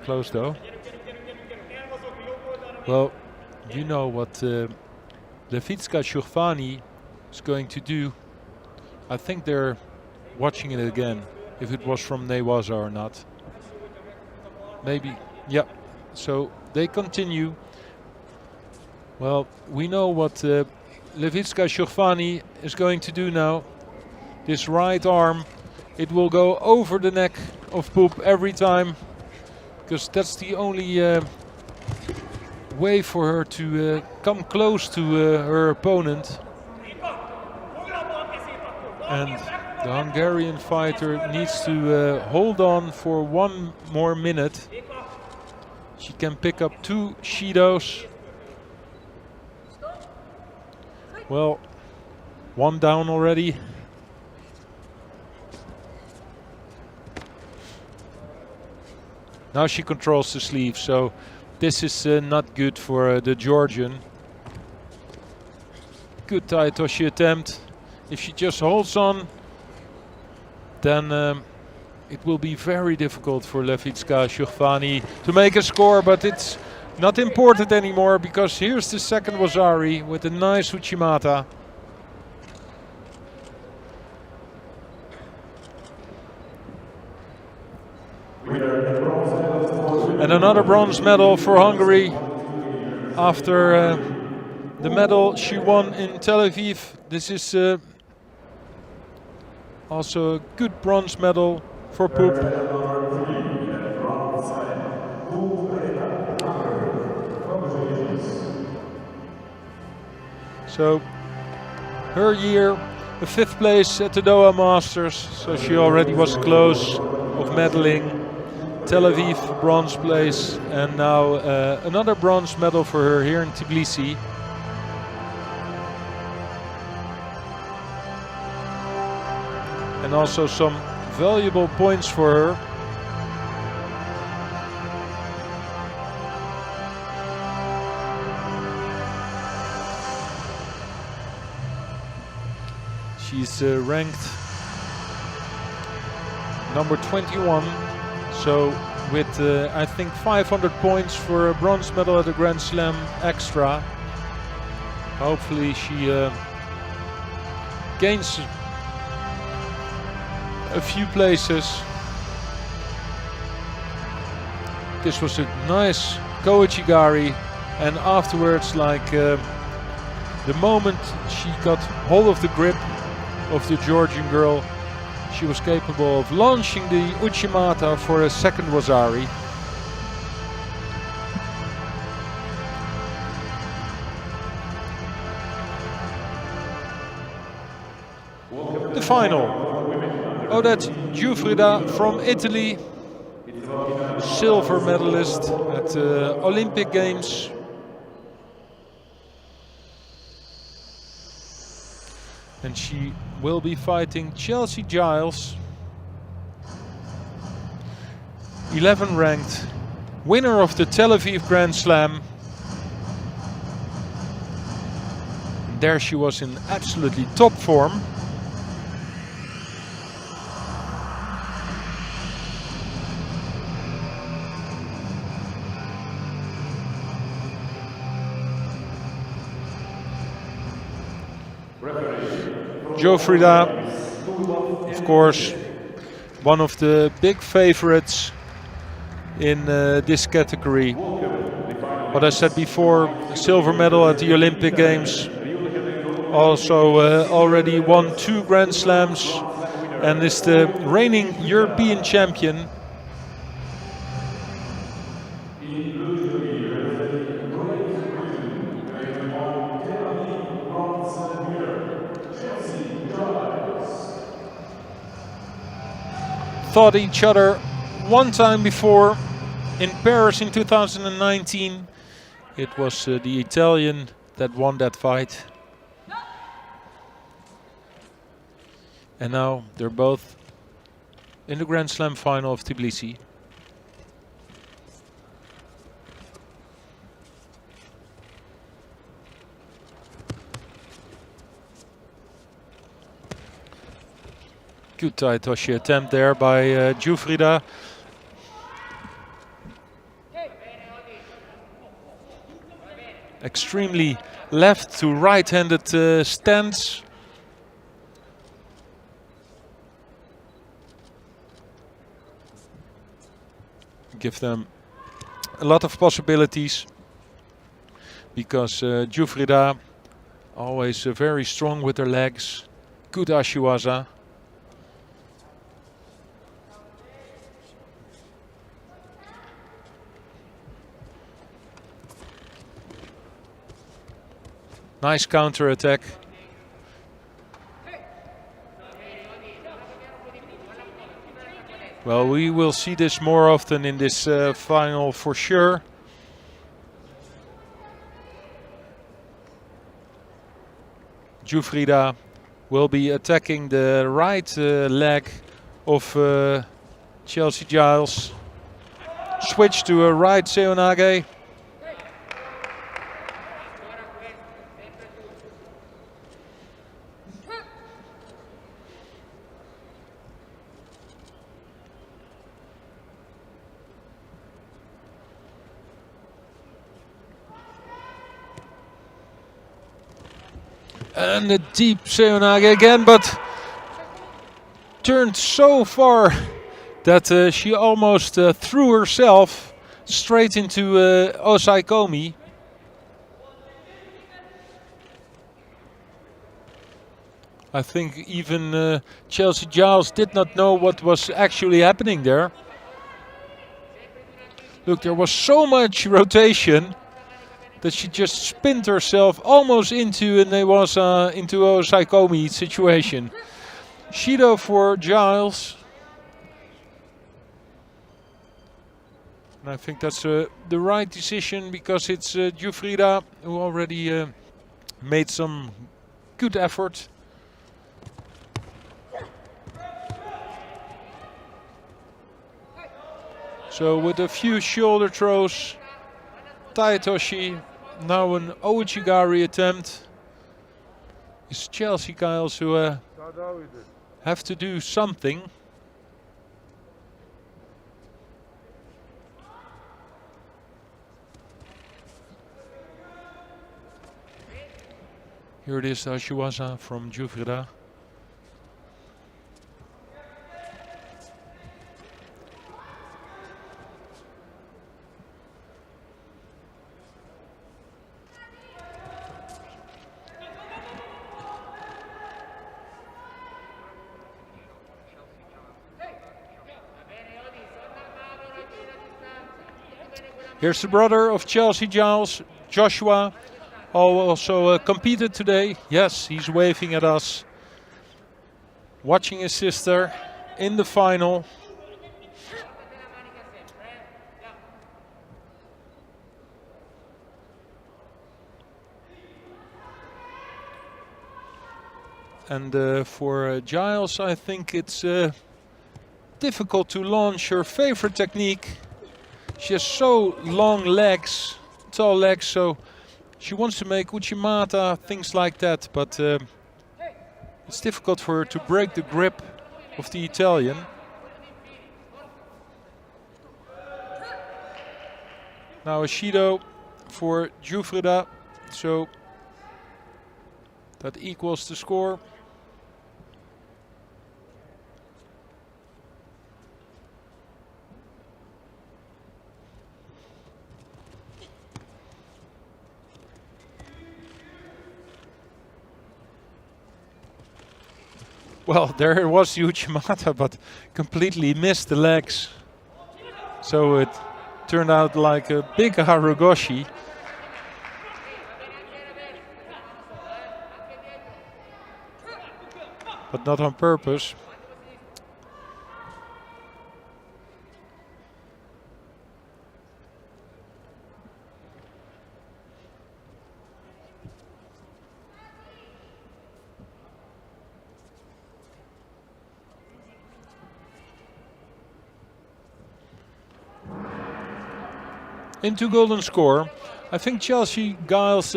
Close though. Well, you know what Levitska Shurfani is going to do. I think they're watching it again, if it was from Newasa or not. Maybe, yeah. So they continue. Well, we know what Levitska Shurfani is going to do now. This right arm, it will go over the neck of Poop every time, because that's the only way for her to come close to her opponent. And the Hungarian fighter needs to hold on for 1 more minute. She can pick up 2 Shidos. Well, 1 down already. Now she controls the sleeve, so this is not good for the Georgian. Good Taitoshi attempt. If she just holds on, then it will be very difficult for Levitska Shurfani to make a score, but it's not important anymore, because here's the second Wazari with a nice Uchimata. And another bronze medal for Hungary after the medal she won in Tel Aviv. This is also a good bronze medal for Poop. So her year, the 5th place at the Doha Masters, so she already was close of medaling. Tel Aviv, bronze place, and now another bronze medal for her here in Tbilisi. And also some valuable points for her. She's ranked number 21. So with I think 500 points for a bronze medal at the Grand Slam extra. Hopefully she gains a few places. This was a nice Koichigari, and afterwards, like the moment she got hold of the grip of the Georgian girl, she was capable of launching the Uchimata for a second Wazari. The final. Odette Giuffrida from Italy, silver medalist at the Olympic Games. And she will be fighting Chelsea Giles, 11 ranked, winner of the Tel Aviv Grand Slam. There she was in absolutely top form. Giuffrida, of course, one of the big favorites in this category. What I said before, silver medal at the Olympic Games. Also already won 2 Grand Slams and is the reigning European champion. Fought each other one time before in Paris in 2019. It was the Italian that won that fight. And now they're both in the Grand Slam final of Tbilisi. Good Taitoshi attempt there by Jufrida. Extremely left to right-handed stance. Give them a lot of possibilities because Jufrida always very strong with her legs. Good Ashiwaza. Nice counter attack. Well, we will see this more often in this final for sure. Jufrida will be attacking the right leg of Chelsea Giles. Switch to a right Seoinage. And a deep Seoinage again, but turned so far that she almost threw herself straight into Osaikomi. I think even Chelsea Giles did not know what was actually happening there. Look, there was so much rotation that she just spinned herself almost into an into Osaikomi situation. Judo for Giles. And I think that's the right decision because it's Jufrida who already made some good effort. So with a few shoulder throws, Taitoshi, now an Ouchigari attempt. It's Chelsea Giles who have to do something. Here it is, Ashiwaza from Jufrida. Here's the brother of Chelsea Giles, Joshua, also competed today. Yes, he's waving at us. Watching his sister in the final. And for Giles, I think it's difficult to launch her favorite technique. She has so long legs, tall legs, so she wants to make Uchimata, things like that, but it's difficult for her to break the grip of the Italian. Now a Shido for Jufrida, so that equals the score. Well, there was Uchimata, but completely missed the legs. So it turned out like a big Harugoshi. But not on purpose. Into golden score. I think Chelsea Giles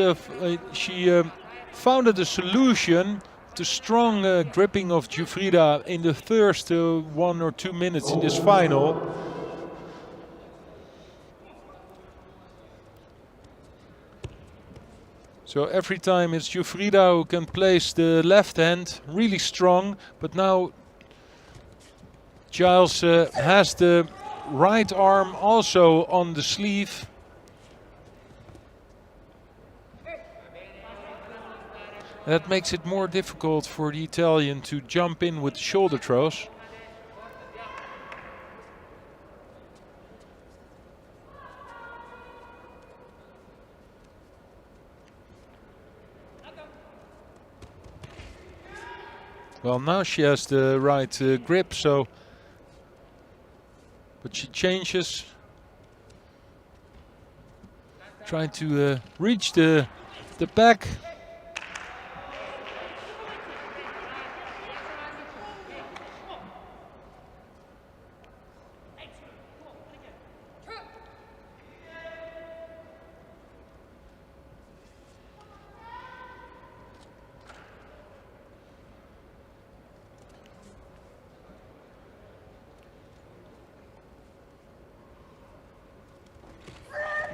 found a solution to strong gripping of Jufrida in the first 1 or 2 minutes in this final. So every time it's Jufrida who can place the left hand really strong, but now Giles has the right arm also on the sleeve. That makes it more difficult for the Italian to jump in with shoulder throws. Well, now she has the right grip, so but she changes, trying to reach the back.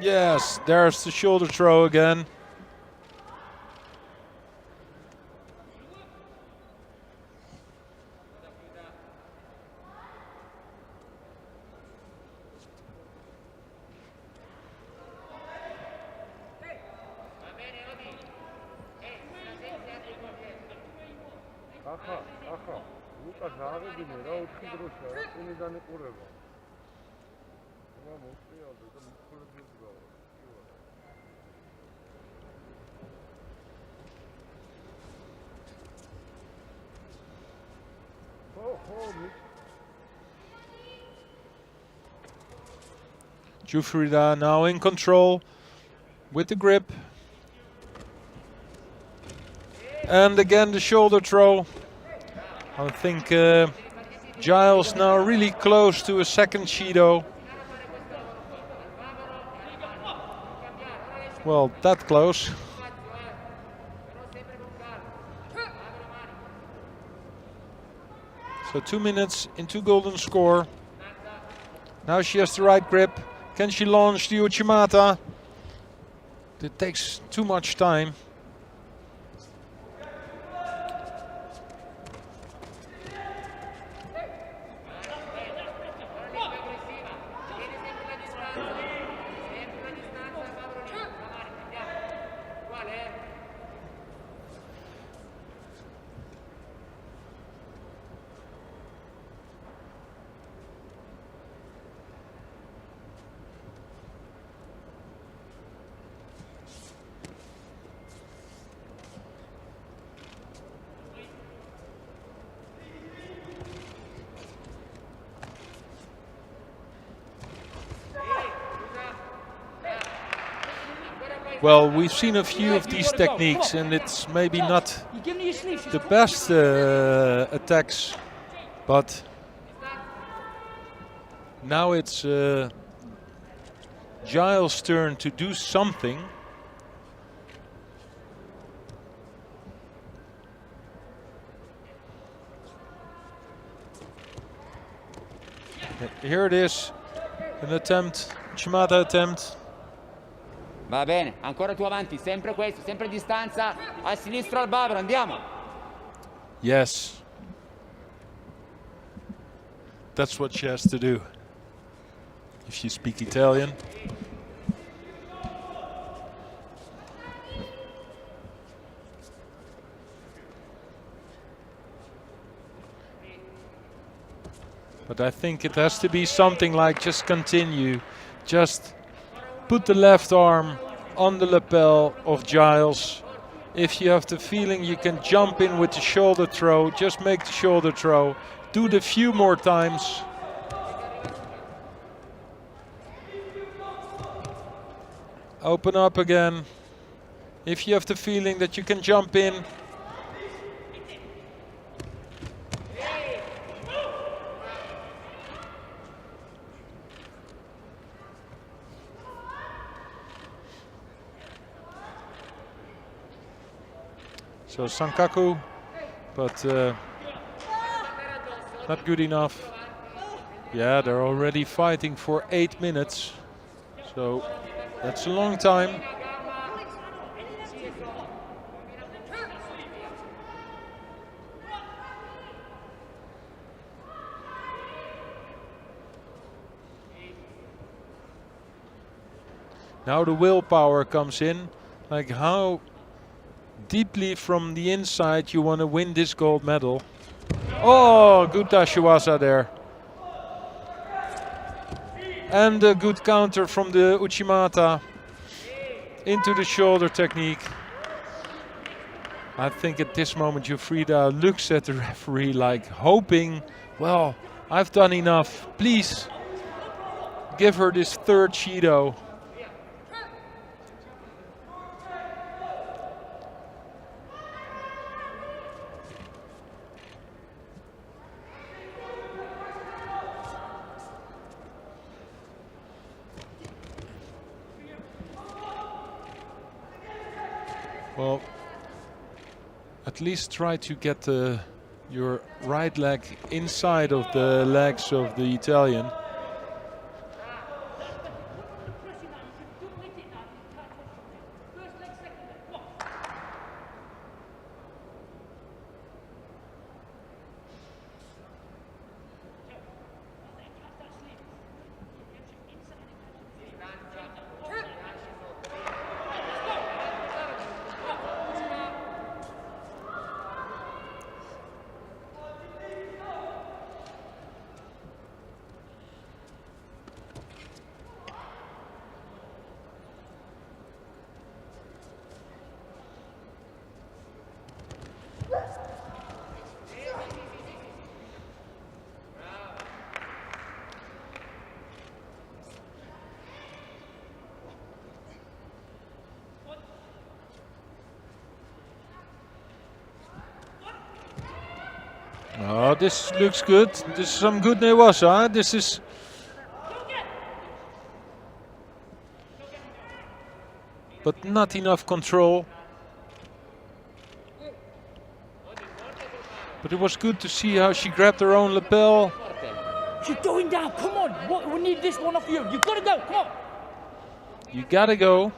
Yes, there's the shoulder throw again. Jufrida now in control with the grip. And again the shoulder throw. I think Giles now really close to a second Judo. Well, that close. So 2 minutes into golden score. Now she has the right grip. Can she launch the Uchimata? It takes too much time. Well, we've seen a few of these techniques and it's maybe not the best attacks, but now it's Giles' turn to do something. Here it is, an attempt, Uchimata attempt. Va bene, ancora tu avanti, sempre questo, sempre distanza, a sinistro al bavero, andiamo. Yes. That's what she has to do, if you speak Italian. But I think it has to be something like just continue. Just put the left arm on the lapel of Giles. If you have the feeling you can jump in with the shoulder throw, just make the shoulder throw. Do it a few more times. Open up again. If you have the feeling that you can jump in. So Sankaku, but not good enough. Yeah, they're already fighting for 8 minutes. So that's a long time. Now the willpower comes in, like how deeply from the inside you want to win this gold medal. Oh, good Tashiwasa there. And a good counter from the Uchimata into the shoulder technique. I think at this moment Jufrida looks at the referee like hoping, well, I've done enough. Please give her this third Judo. Well, at least try to get your right leg inside of the legs of the Italian. Oh, this looks good. This is some good Newasa. This is... But not enough control. But it was good to see how she grabbed her own lapel. She's going down, come on. We need this one off you. You gotta go, come on. You gotta go.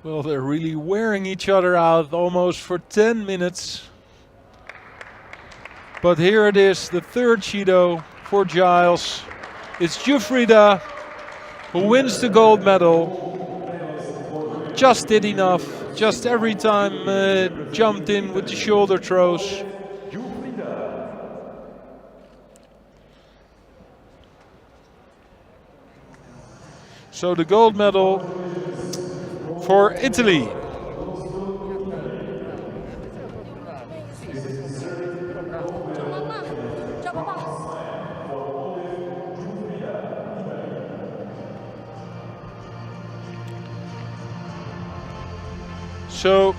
Well, they're really wearing each other out almost for 10 minutes. But here it is, the third Judo for Giles. It's Jufrida who wins the gold medal. Just did enough, just every time jumped in with the shoulder throws. So the gold medal for Italy. So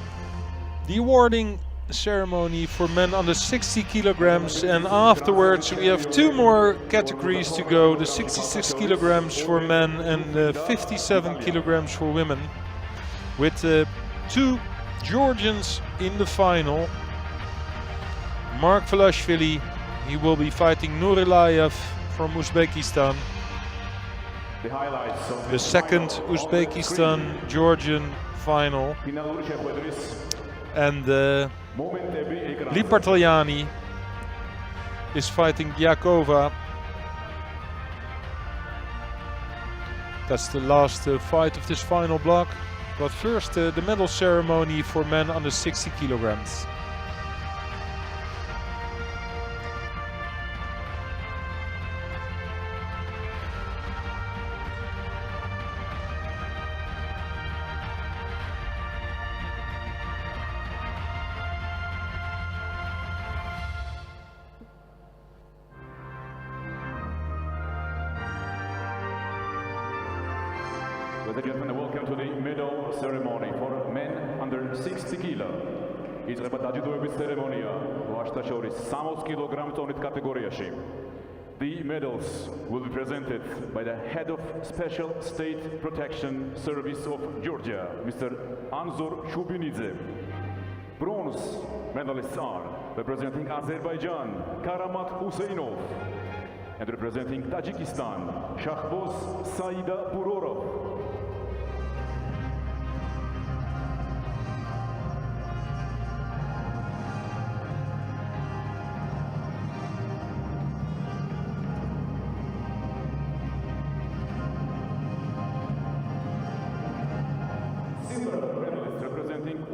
the awarding ceremony for men under 60 kilograms, and afterwards we have 2 more categories to go, the 66 kilograms for men and the 57 kilograms for women, with 2 Georgians in the final. Mark Velashvili, he will be fighting Nurilayev from Uzbekistan. The highlights of The second Uzbekistan-Georgian final. And Lipartaliani is fighting Diakova. That's the last fight of this final block. But first the medal ceremony for men under 60 kilograms. Ladies and gentlemen, welcome to the medal ceremony for men under 60 kg. იწყება დაჯილდოების ცერემონია ვაჟთა შორის 60 კილოგრამ წონით კატეგორიაში. The medals will be presented by the head of Special State Protection Service of Georgia, Mr. Anzor Shubinidze. Bronze medalists are representing Azerbaijan, Karamat Huseinov, and representing Tajikistan, Shahboz Saida Burorov.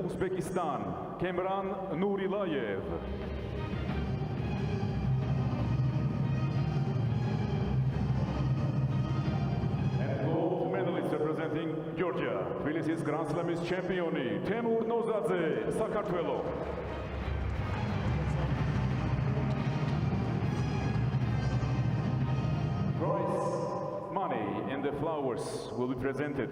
Uzbekistan, Kemran Nurilayev. And gold medalist representing Georgia, Tbilisi's Grand Slam's champion, Temur Nozadze, Sakartvelo. Prize money and the flowers will be presented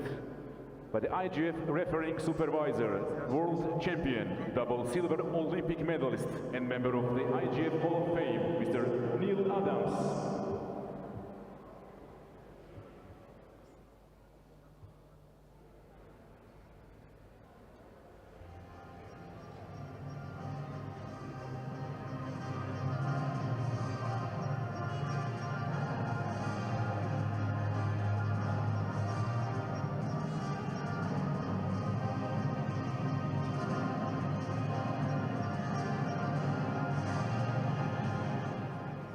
by the IGF refereeing supervisor, world champion, double silver Olympic medalist, and member of the IGF Hall of Fame, Mr. Neil Adams.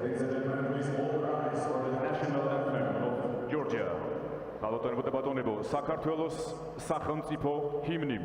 Ladies and gentlemen, please all rise for the national anthem of Georgia. Lalotonevo debatonebo საქართველოს სახელმწიფო ჰიმნი.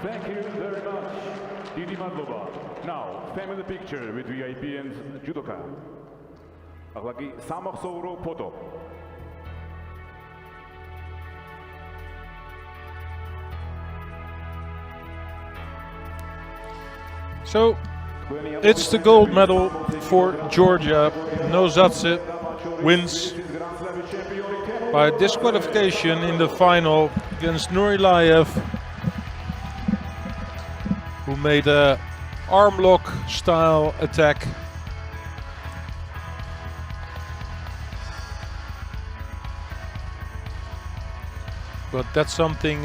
Thank you very much, Didi Madlova. Now, family picture with VIP and judoka. Aglaki Samaxouro photo. So, it's the gold medal for Georgia. Nozadze wins by disqualification in the final against Nurilayev, who made a arm lock style attack. But that's something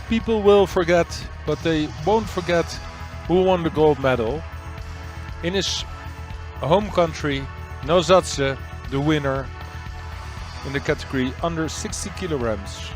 people will forget, but they won't forget who won the gold medal. In his home country, Nozadze, the winner, in the category under 60 kilograms.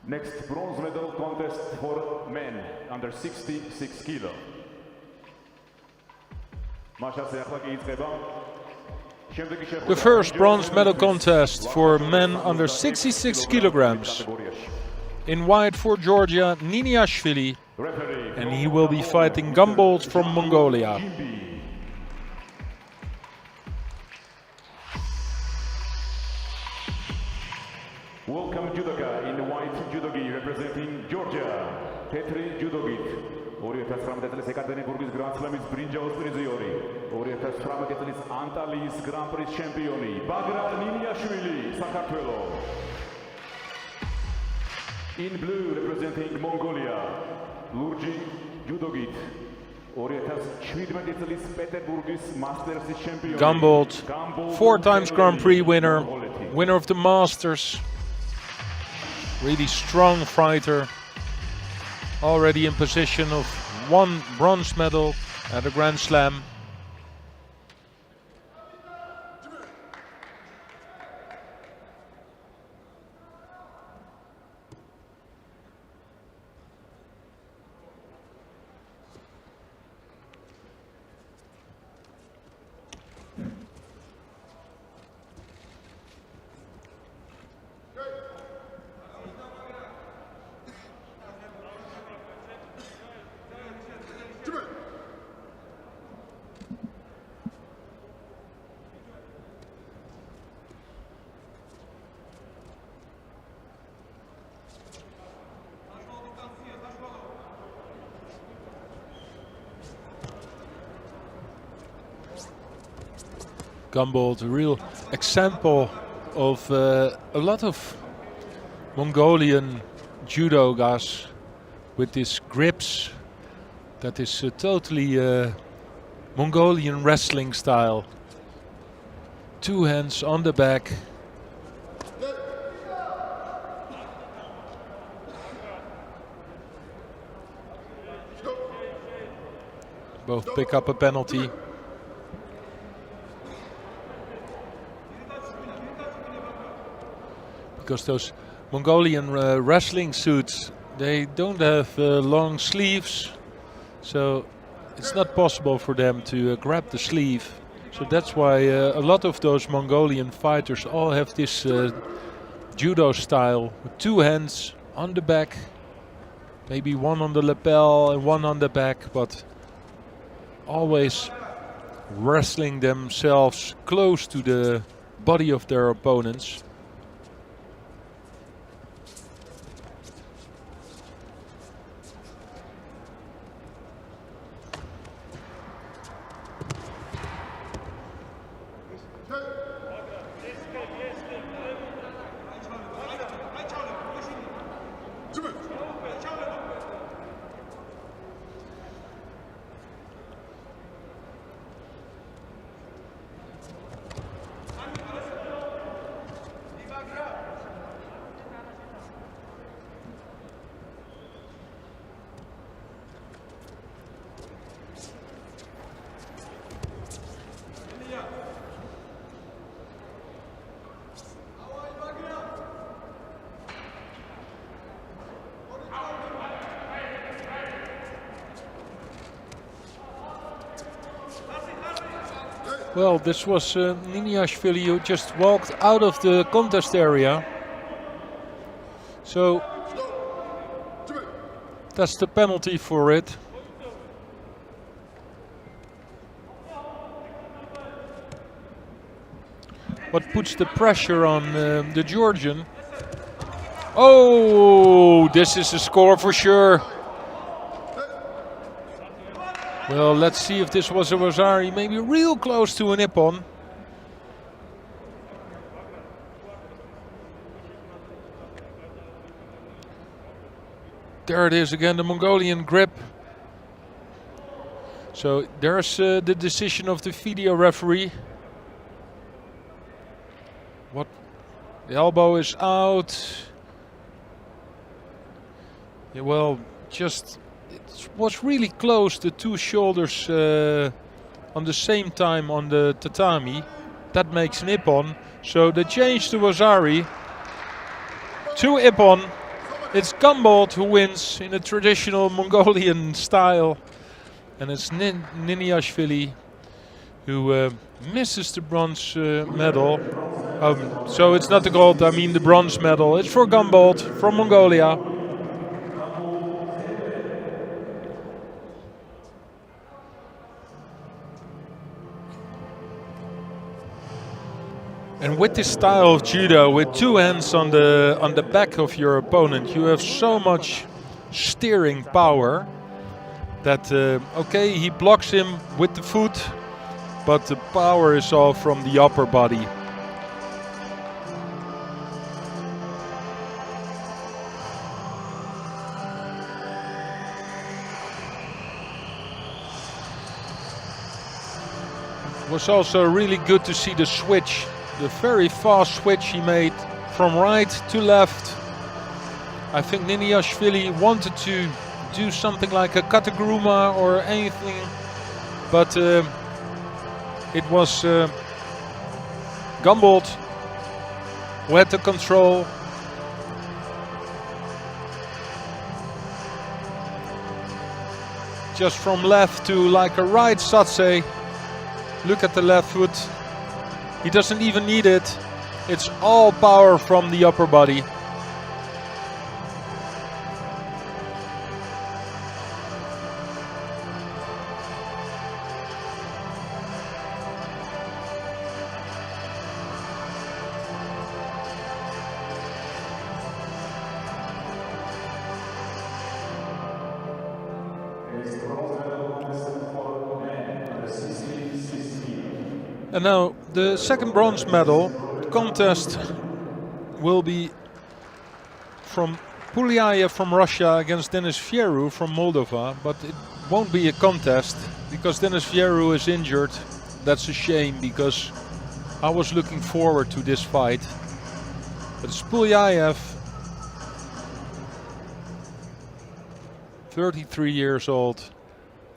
Next bronze medal contest for men under 66 kilo. The first bronze medal contest for men under 66 kilograms. In white for Georgia, Niniashvili, and he will be fighting Gumbold from Mongolia. Welcome judoka in white judogi representing Georgia, Petri judogit. Orientas framatetilis Ekaterinburgis Grand Slamis Brinjaus Priziori. Orientas framatetilis Antalis Grand Prix Championi. Bagrat Niniashvili, Sakartvelo. In blue representing Mongolia, Lurgi judogit. Orientas 17 Peterburgis Masters Championi. Gumbold, 4 times Grand Prix winner, winner of the Masters. Really strong fighter, already in possession of 1 bronze medal at a Grand Slam. Gumbold, a real example of a lot of Mongolian judo guys with these grips. That is totally Mongolian wrestling style. 2 hands on the back. Both pick up a penalty. Because those Mongolian wrestling suits, they don't have long sleeves, so it's not possible for them to grab the sleeve. So that's why a lot of those Mongolian fighters all have this judo style with 2 hands on the back, maybe 1 on the lapel and 1 on the back, but always wrestling themselves close to the body of their opponents. Well, this was Niniashvili who just walked out of the contest area. So that's the penalty for it. What puts the pressure on the Georgian. Oh, this is a score for sure. Well, let's see if this was a Rosari, maybe real close to an Ippon. There it is again, the Mongolian grip. So there's the decision of the video referee. What? The elbow is out. Yeah, well, just it was really close. The two shoulders on the same time on the tatami. That makes an ippon. So the change to Wazari. To ippon. It's Gumboldt who wins in a traditional Mongolian style. And it's Niniashvili who misses the bronze medal. So it's not the gold, I mean the bronze medal. It's for Gumboldt from Mongolia. And with this style of judo, with two hands on the back of your opponent, you have so much steering power that, okay, he blocks him with the foot, but the power is all from the upper body. It was also really good to see the switch. The very fast switch he made from right to left. I think Niniashvili wanted to do something like a kataguruma or anything, but it was Gumboldt who had the control. Just from left to like a right satse. Look at the left foot. He doesn't even need it. It's all power from the upper body. And now the second bronze medal contest will be from Pulyaev from Russia against Denis Vieru from Moldova, but it won't be a contest because Denis Vieru is injured. That's a shame because I was looking forward to this fight. But it's Pulyaev, 33 years old,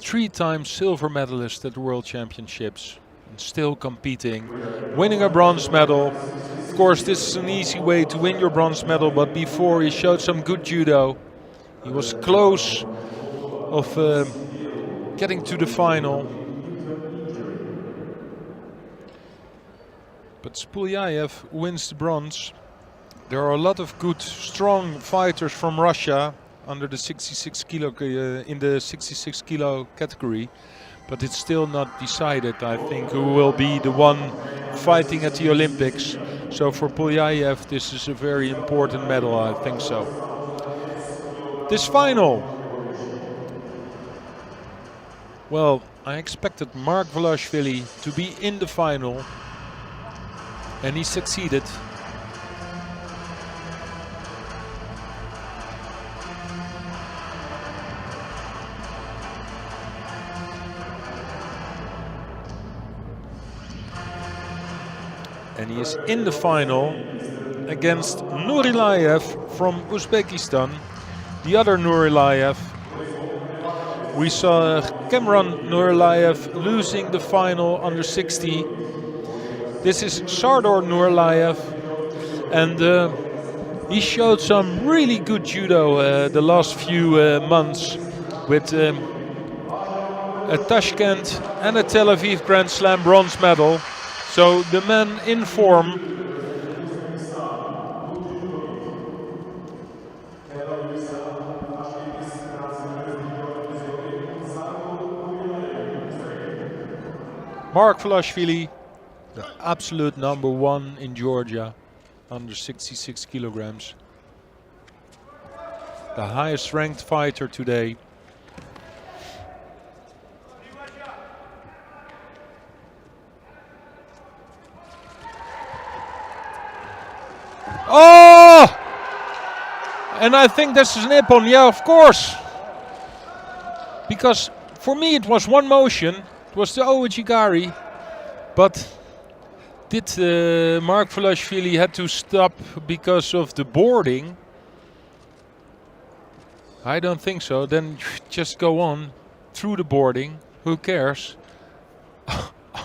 3-time silver medalist at the World Championships. And still competing, winning a bronze medal. Of course, this is an easy way to win your bronze medal, but before he showed some good judo. He was close of getting to the final. But Spulyaev wins the bronze. There are a lot of good, strong fighters from Russia under the 66 kilo in the 66 kilo category. But it's still not decided, I think, who will be the one fighting at the Olympics. So for Pulyaev, this is a very important medal, I think so. This final. Well, I expected Mark Velashvili to be in the final. And he succeeded. And he is in the final against Nurilayev from Uzbekistan. The other Nurilayev. We saw Cameron Nurilayev losing the final under 60. This is Sardor Nurilayev. And he showed some really good judo the last few months with a Tashkent and a Tel Aviv Grand Slam bronze medal. So the man in form. Mark Velashvili, the absolute number one in Georgia, under 66 kilograms. The highest ranked fighter today. Oh! And I think this is an ippon, yeah, of course. Because For me, it was one motion. It was the Ojigari. But did Mark Velashvili had to stop because of the boarding? I don't think so. Then just go on through the boarding. Who cares?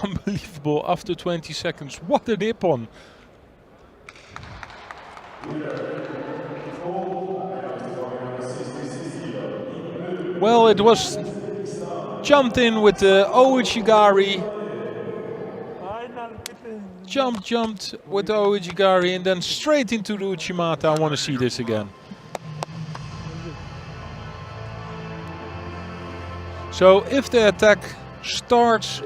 Unbelievable. After 20 seconds. What a Ippon. Well, it was jumped in with the Ojigari. Jumped with the Ojigari and then straight into the Uchimata. I want to see this again. So if the attack starts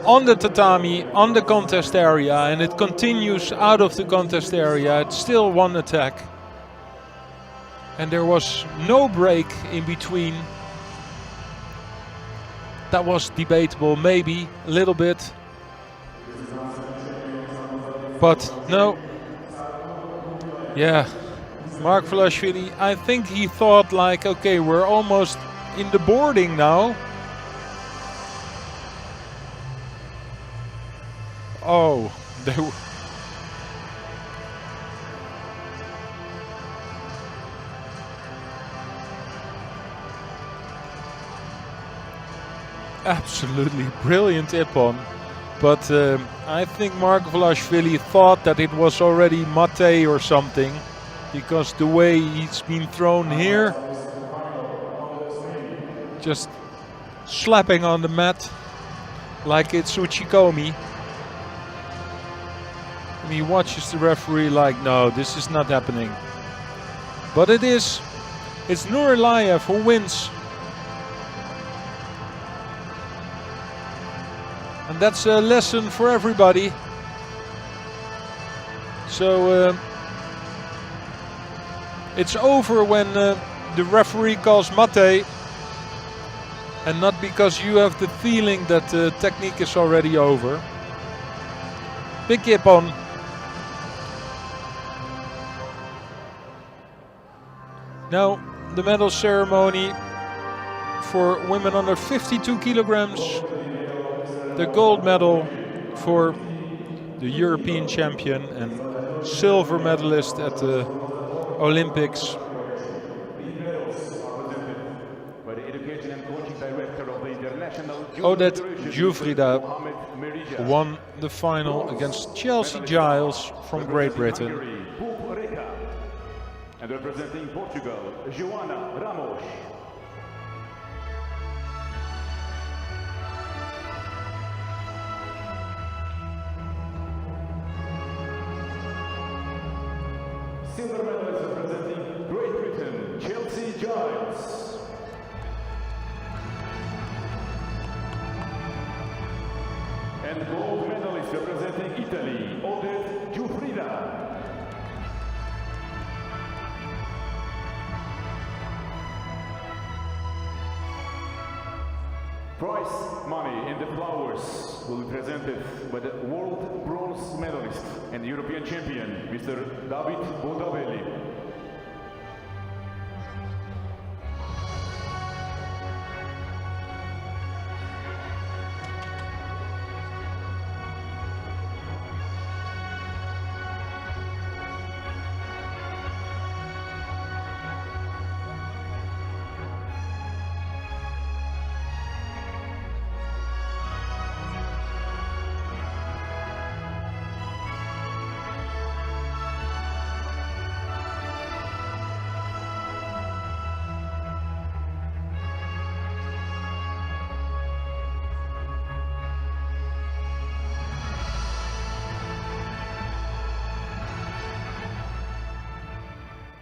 on the tatami, on the contest area, and it continues out of the contest area, it's still one attack. And there was no break in between. That was debatable, maybe a little bit. But no. Yeah, Mark Velashvili, I think he thought like, okay, we're almost in the boarding now. Oh, they were. Absolutely brilliant Ippon. But I think Mark Velashvili thought that it was already Mate or something. Because the way he's been thrown here. Just slapping on the mat. Like it's Uchikomi. And he watches the referee like, no, this is not happening. But it is. It's Nuralayev who wins. And that's a lesson for everybody. So it's over when the referee calls mate. And not because you have the feeling that the technique is already over. Big Ippon. Now the medal ceremony for women under 52 kilograms. The gold medal for the European champion and silver medalist at the Olympics. Odette Jufrida won the final against Chelsea Giles from Great Britain. And representing Portugal, Joana Ramos. Silver medalist representing Great Britain, Chelsea Giles. And gold medalist representing Italy, Odette Jufrida. Prize money in the flowers will be presented by the world bronze medalist and European champion, Mr. David Bodabelli.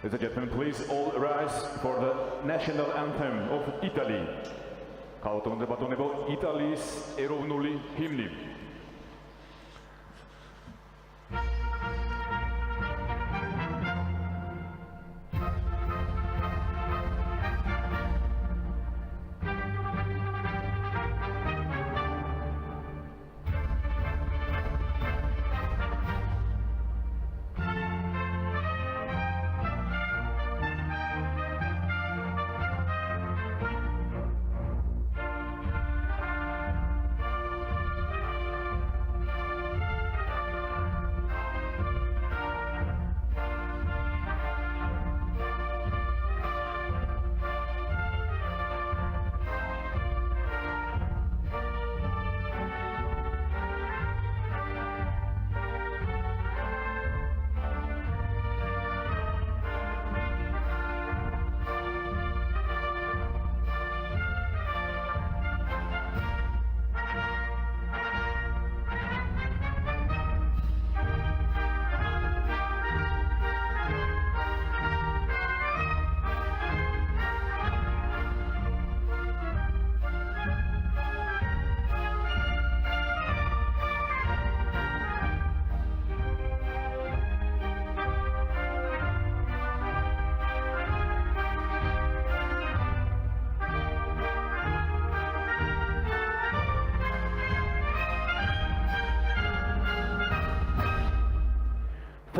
Ladies and gentlemen, please all rise for the national anthem of Italy. Kao τον δεμπατονεύω Ιταλής ερოვნούλη hymni.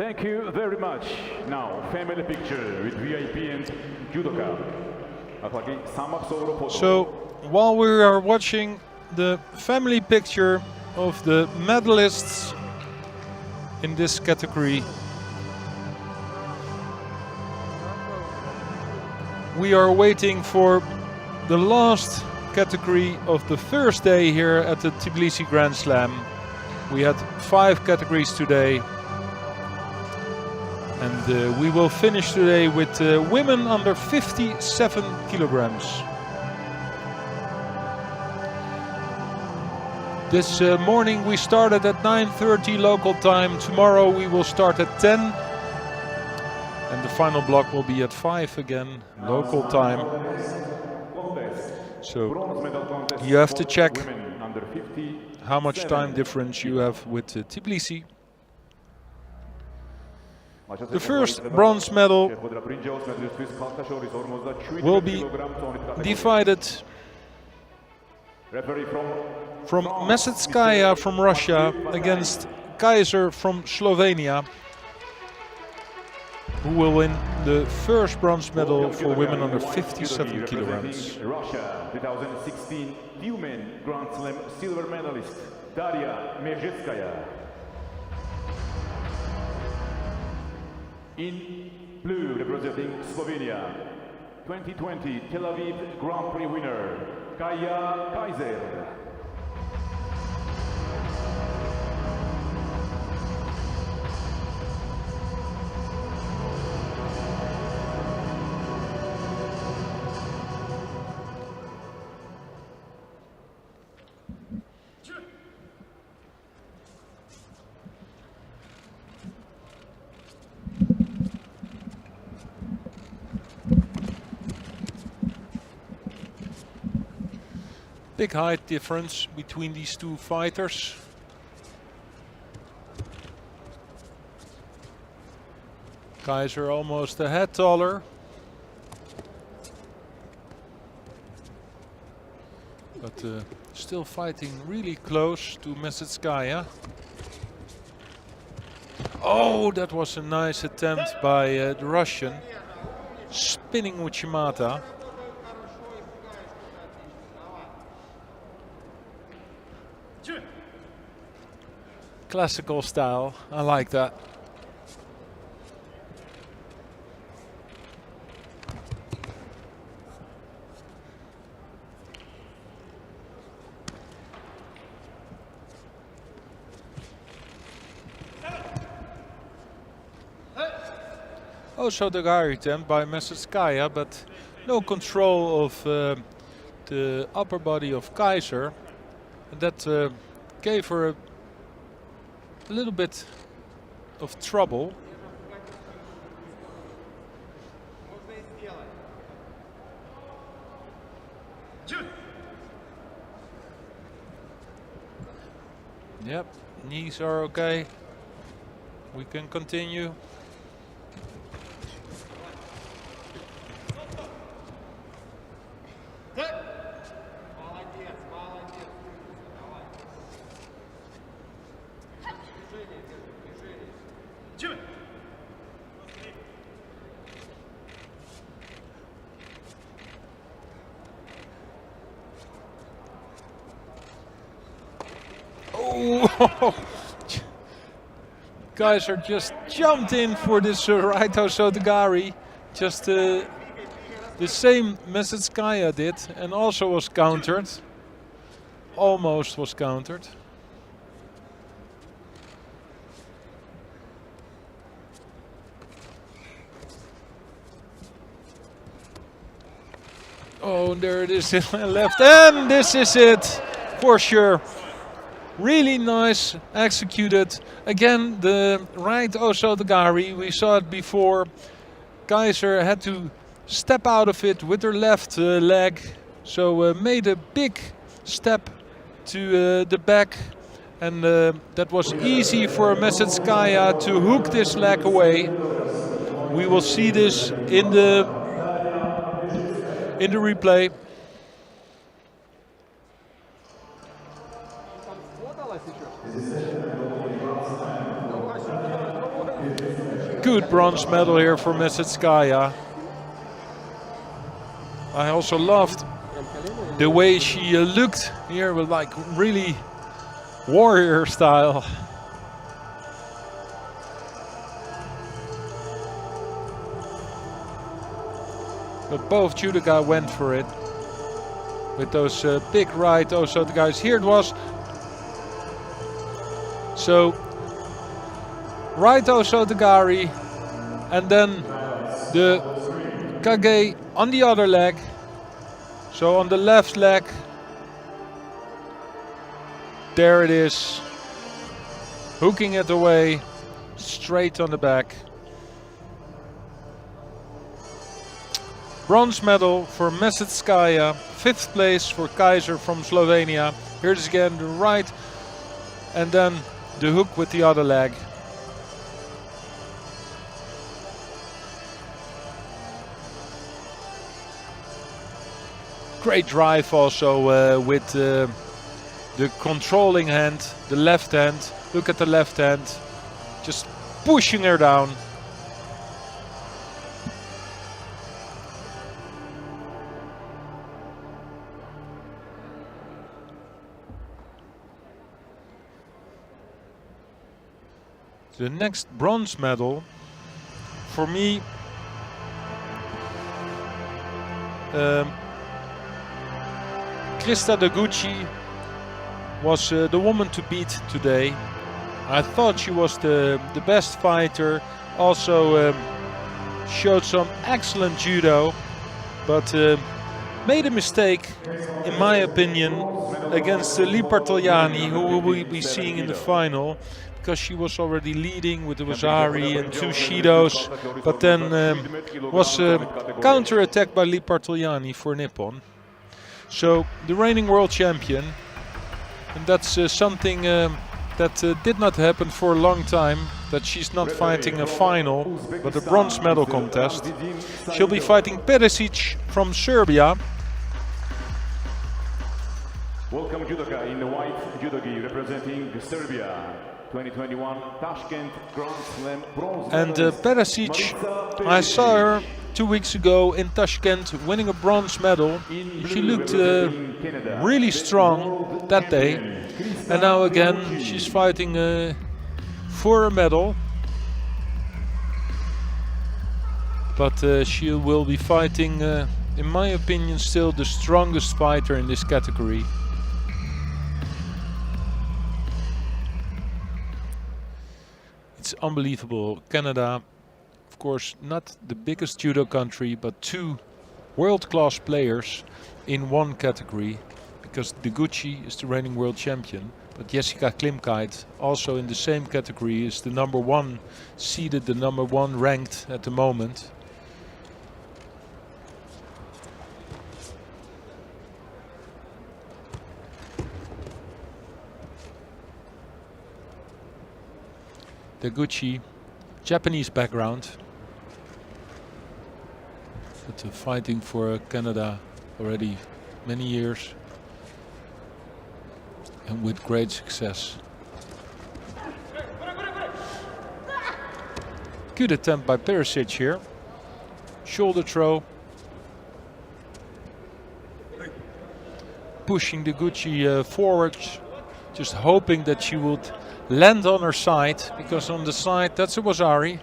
Thank you very much. Now, family picture with VIP and judoka. So, while we are watching the family picture of the medalists in this category, we are waiting for the last category of the first day here at the Tbilisi Grand Slam. We had 5 categories today. And we will finish today with women under 57 kilograms. This morning we started at 9:30 local time. Tomorrow we will start at 10. And the final block will be at 5 again, local time. So you have to check how much time difference you have with Tbilisi. The first bronze medal will be divided from Mesetskaya from Russia against Kaiser from Slovenia, who will win the first bronze medal for women under 57 kilograms. Russia 2016 Women Grand Slam silver medalist Daria Mezhetskaya. In blue, representing Slovenia, 2020 Tel Aviv Grand Prix winner, Kaya Kaiser. Big height difference between these two fighters. Kaiser almost a head taller. But still fighting really close to Mesetskaya. Oh, that was a nice attempt by the Russian. Spinning Uchimata. Classical style, I like that. Also the guy attempt by Mesetskaya, but no control of the upper body of Kaiser. And that gave her a little bit of trouble. Yep, knees are okay. We can continue. Oh, Kaiser just jumped in for this right Osotogari. Just the same Mesetskaya did, and also was countered. Almost was countered. Oh, there it is in my left, and this is it for sure. Really nice executed. Again, the right Osotogari, we saw it before. Kaiser had to step out of it with her left leg. So made a big step to the back. And that was easy for Mesetskaya to hook this leg away. We will see this in the replay. good bronze medal here for Messetskaya. I also loved the way she looked here with like really warrior style. But both judoka went for it with those big right Oso guys. Here it was. So right Oso Tagari and then the Kage on the other leg. So on the left leg, there it is, hooking it away, straight on the back. Bronze medal for Messetskaya, 5th place for Kaiser from Slovenia. Here's again the right and then the hook with the other leg. Great drive also with the controlling hand, the left hand. Look at the left hand, just pushing her down. The next bronze medal for me Krista Deguchi was the woman to beat today. I thought she was the best fighter. Also showed some excellent judo, but made a mistake, in my opinion, against Lee Bartogliani, who we will be seeing in the final, because she was already leading with the Wasari and 2 Shidos, but then was counter-attacked by Lee Bartogliani for Nippon. So the reigning world champion, and that's something that did not happen for a long time, that she's not fighting a final, but a bronze medal contest. She'll be fighting Perisic from Serbia. Welcome judoka in the white judogi representing Serbia. 2021 Tashkent Grand Slam bronze and Perisic, I saw her 2 weeks ago in Tashkent winning a bronze medal. She looked really strong that day, and now again she's fighting for a medal, but she will be fighting, in my opinion, still the strongest fighter in this category. It's unbelievable. Canada, of course, not the biggest judo country, but 2 world-class players in one category, because Deguchi is the reigning world champion, but Jessica Klimkait, also in the same category, is the number 1 seeded, the number 1 ranked at the moment. Deguchi, Japanese background, but fighting for Canada already many years and with great success. Good attempt by Perisic here. Shoulder throw. Pushing Deguchi forward, just hoping that she would land on her side, because on the side that's a Wasari.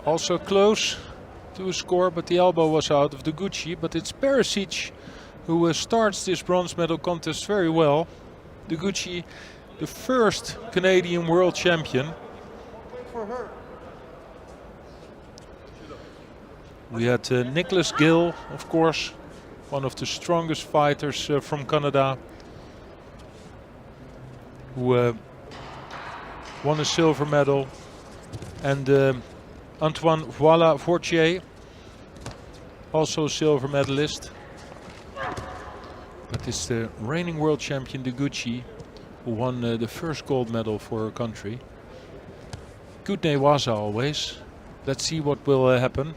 Also close to a score, but the elbow was out of Deguchi. But it's Perisic who starts this bronze medal contest very well. Deguchi, the first Canadian world champion. We had Nicholas Gill, of course, one of the strongest fighters from Canada, who won a silver medal, and Antoine Voila-Fortier, also a silver medalist. But it's the reigning world champion Deguchi, who won the first gold medal for her country. Good Newaza always. Let's see what will happen.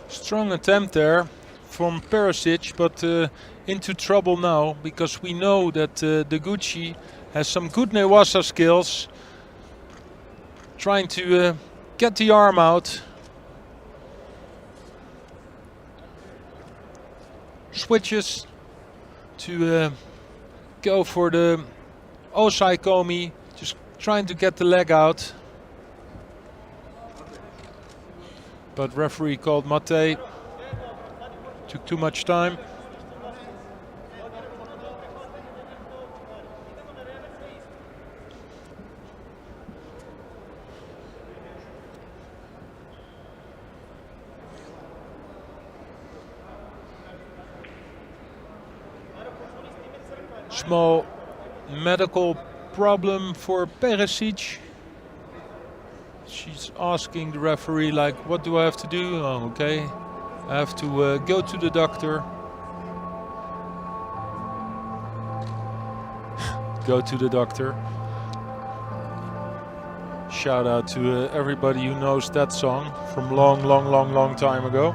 Strong attempt there from Perisic, but into trouble now because we know that Deguchi has some good Newaza skills. Trying to get the arm out. Switches to go for the Osai Komi, just trying to get the leg out. But referee called Mate. Took too much time. Small medical problem for Perisic. She's asking the referee, like, what do I have to do? Oh, okay, I have to go to the doctor. Go to the doctor. Shout out to everybody who knows that song from long time ago.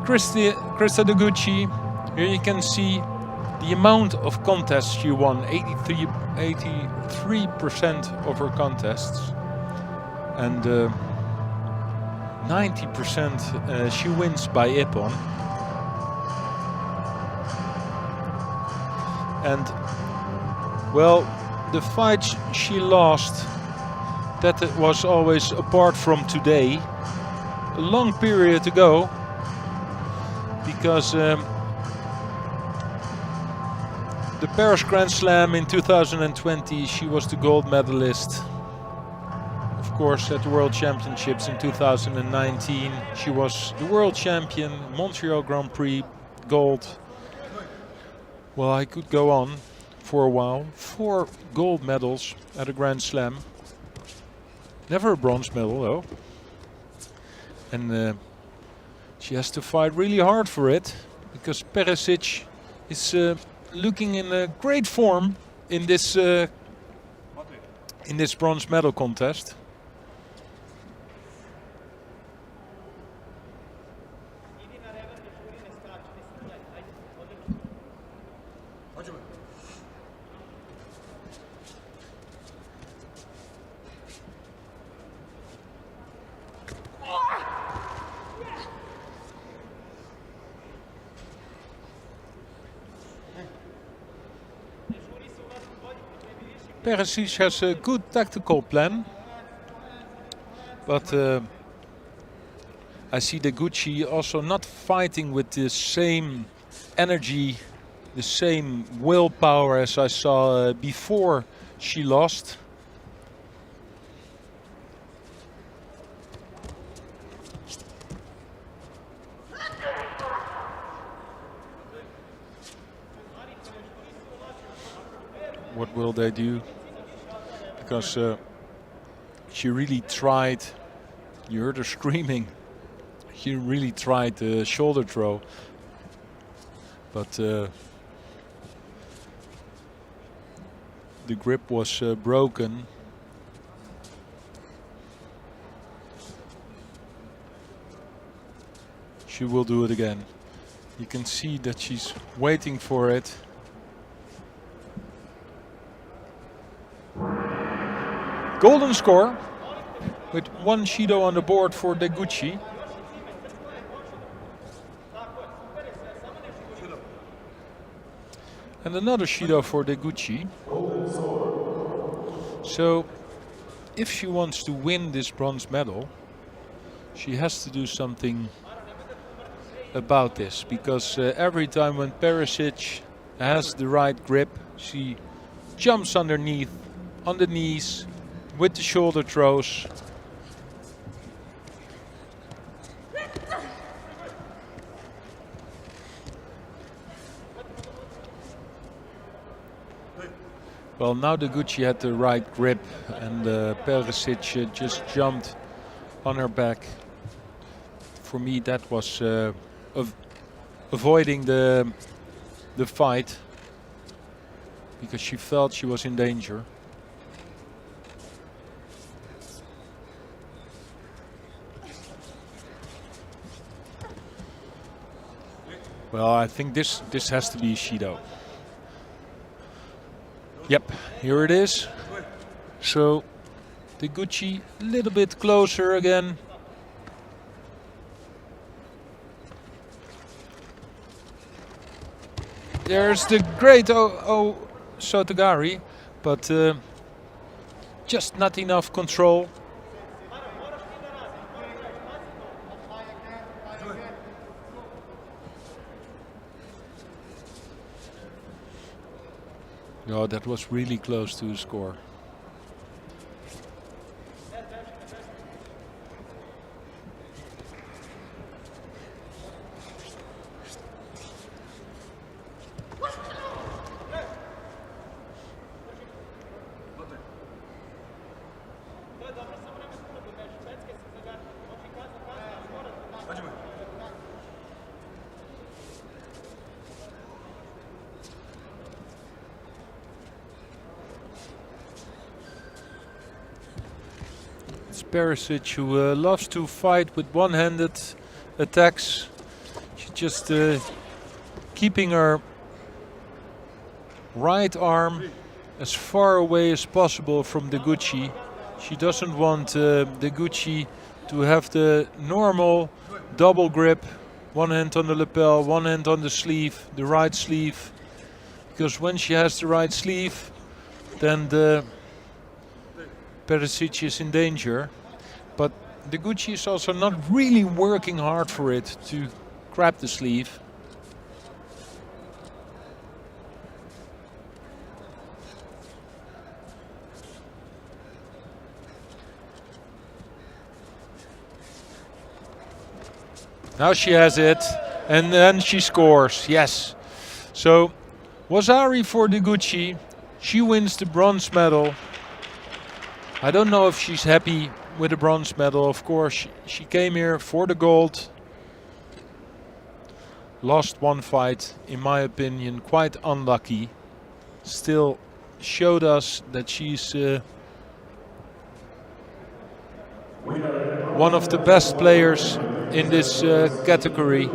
Krista Deguchi, here you can see the amount of contests she won. 83% of her contests, and 90% she wins by ippon. And well, the fights she lost, that was always apart from today, a long period ago, because the Paris Grand Slam in 2020, she was the gold medalist. Of course, at the World Championships in 2019, she was the world champion, Montreal Grand Prix, gold. Well, I could go on for a while. 4 gold medals at a Grand Slam. Never a bronze medal, though. And she has to fight really hard for it, because Perisic is looking in a great form in this bronze medal contest. Perisic has a good tactical plan, but I see Deguchi also not fighting with the same energy, the same willpower as I saw before she lost. What will they do? Because she really tried, you heard her screaming, she really tried the shoulder throw, but the grip was broken. She will do it again. You can see that she's waiting for it. Golden score with 1 Judo on the board for Deguchi. And another Judo for Deguchi. So if she wants to win this bronze medal, she has to do something about this, because every time when Perisic has the right grip, she jumps underneath, on the knees, with the shoulder throws. Well, now the Gucci had the right grip, and Perisic just jumped on her back. For me, that was avoiding the fight, because she felt she was in danger. Well, I think this has to be Judo. Yep, here it is. So the Gucci a little bit closer again. There's the great Sotogari, but just not enough control. No, that was really close to a score. Perisic, who loves to fight with one-handed attacks. She's just keeping her right arm as far away as possible from the Gucci. She doesn't want the Gucci to have the normal double grip, one hand on the lapel, one hand on the sleeve, the right sleeve. Because when she has the right sleeve, then the Perisic is in danger. But the Gucci is also not really working hard for it to grab the sleeve. Now she has it, and then she scores, yes. So Wasari for the Gucci. She wins the bronze medal. I don't know if she's happy with the bronze medal. Of course, she came here for the gold. Lost one fight, in my opinion, quite unlucky. Still showed us that she's one of the best players in this category.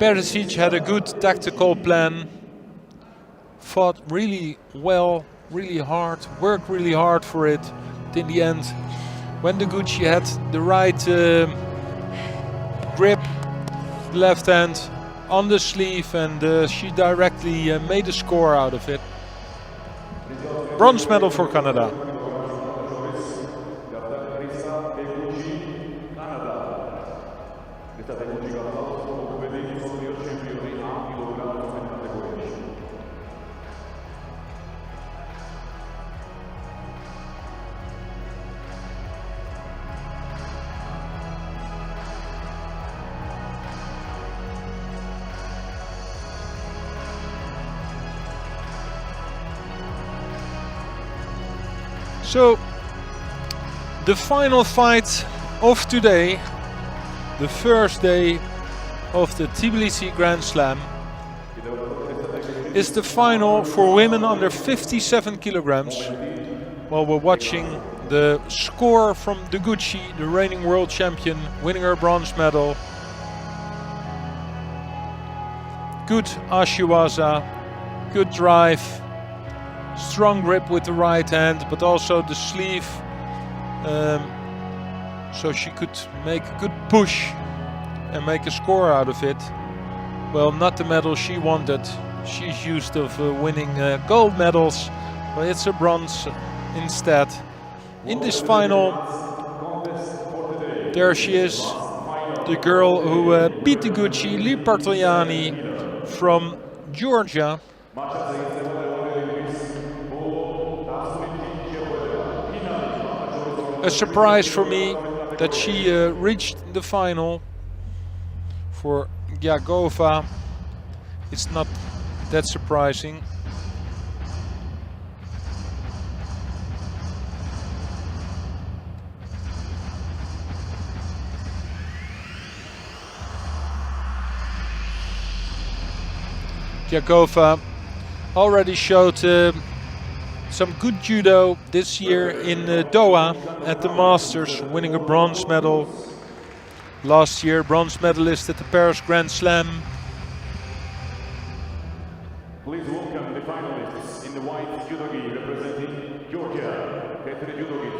Perisic had a good tactical plan. Fought really well, really hard, worked really hard for it. But in the end, when the Gucci had the right grip, left hand on the sleeve, and she directly made a score out of it. Bronze medal for Canada. So, the final fight of today, the first day of the Tbilisi Grand Slam, is the final for women under 57 kilograms. While we're watching the score from the Gucci, the reigning world champion, winning her bronze medal. Good ashiwaza, good drive. Strong grip with the right hand, but also the sleeve, so she could make a good push and make a score out of it. Well, not the medal she wanted. She's used to winning gold medals, but it's a bronze instead. In this final, there she is, the girl who beat the Gucci, Lee Bartogliani from Georgia. A surprise for me that she reached the final. For Gyakova, it's not that surprising. Gyakova already showed some good judo this year in Doha at the Masters, winning a bronze medal. Last year, bronze medalist at the Paris Grand Slam. Please welcome the finalists in the white judo gi representing Georgia. Petri judo gi.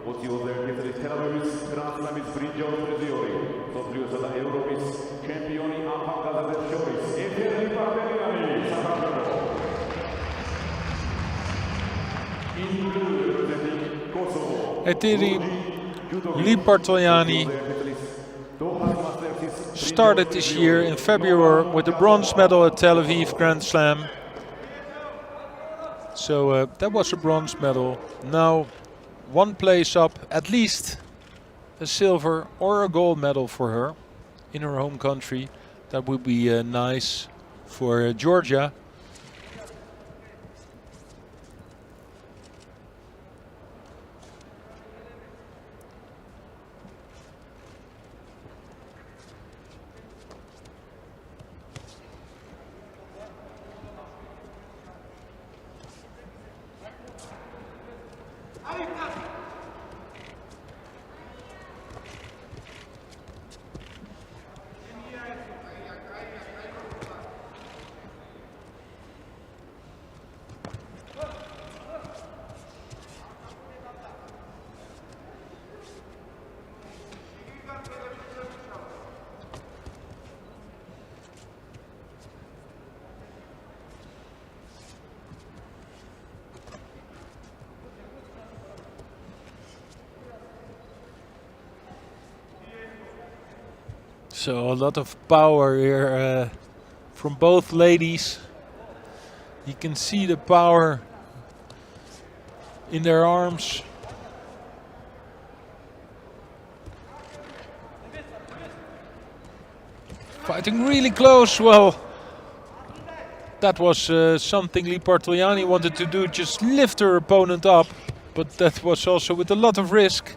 Odiozer Petri Telavis, Grand Slamis Brinjol Treziori. Soplius alla Eurovis, Championi a Pancada del Choris. E per il Bartogliani, Sarajevo. In blue representing Kosovo. Eteri Lee Bartogliani started this year in February with a bronze medal at Tel Aviv Grand Slam. So that was a bronze medal. Now one place up, at least a silver or a gold medal for her in her home country. That would be nice for Georgia. So a lot of power here from both ladies. You can see the power in their arms. Fighting really close. Well, that was something Lee Bartogliani wanted to do, just lift her opponent up. But that was also with a lot of risk.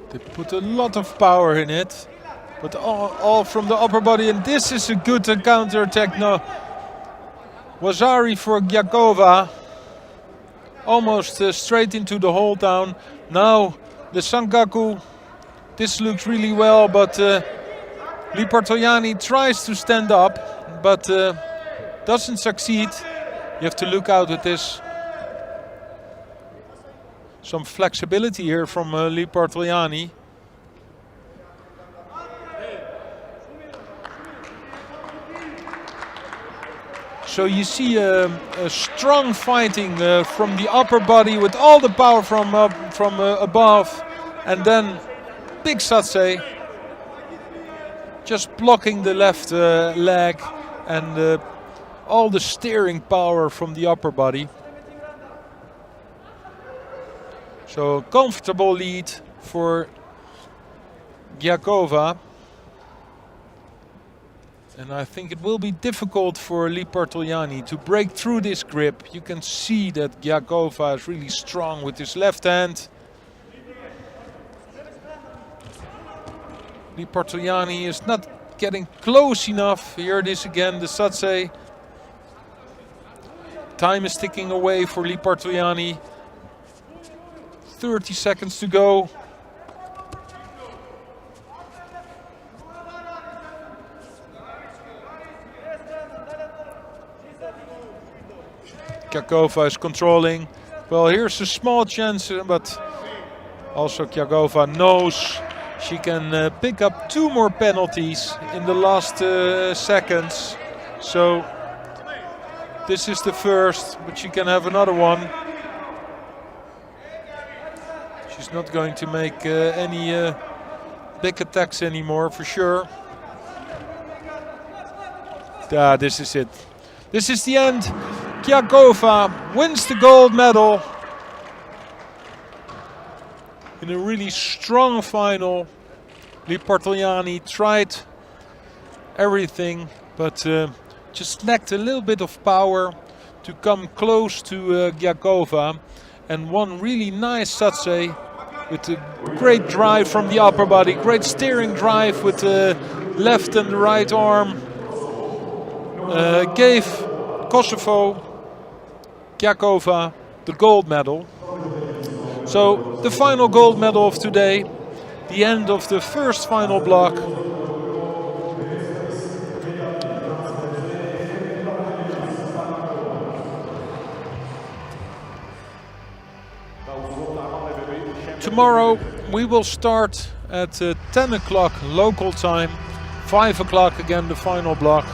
They put a lot of power in it, but all from the upper body, and this is a good counter-attack now. Wazari for Gyakova, almost straight into the hold down. Now the Sankaku, this looks really well, but Lee Bartogliani tries to stand up, but doesn't succeed. You have to look out at this. Some flexibility here from Lee Bartogliani. So you see a strong fighting from the upper body with all the power from above, and then big satse, just blocking the left leg, and all the steering power from the upper body. So comfortable lead for Gyakova. And I think it will be difficult for Lipartoiani to break through this grip. You can see that Gyakova is really strong with his left hand. Lipartoiani is not getting close enough. Here it is again, the Satse. Time is ticking away for Lipartoiani. 30 seconds to go. Gyakova is controlling. Well, here's a small chance, but also Gyakova knows she can pick up 2 more penalties in the last seconds. So this is the first, but she can have another one. She's not going to make any big attacks anymore, for sure. This is it. This is the end. Gyakova wins the gold medal in a really strong final. Lipartoiani tried everything, but just lacked a little bit of power to come close to Gyakova. And one really nice Satse with a great drive from the upper body, great steering drive with the left and the right arm. Gave Kosovo, Gyakova, the gold medal. So the final gold medal of today, the end of the first final block. Tomorrow we will start at 10 o'clock local time, 5 o'clock again the final block.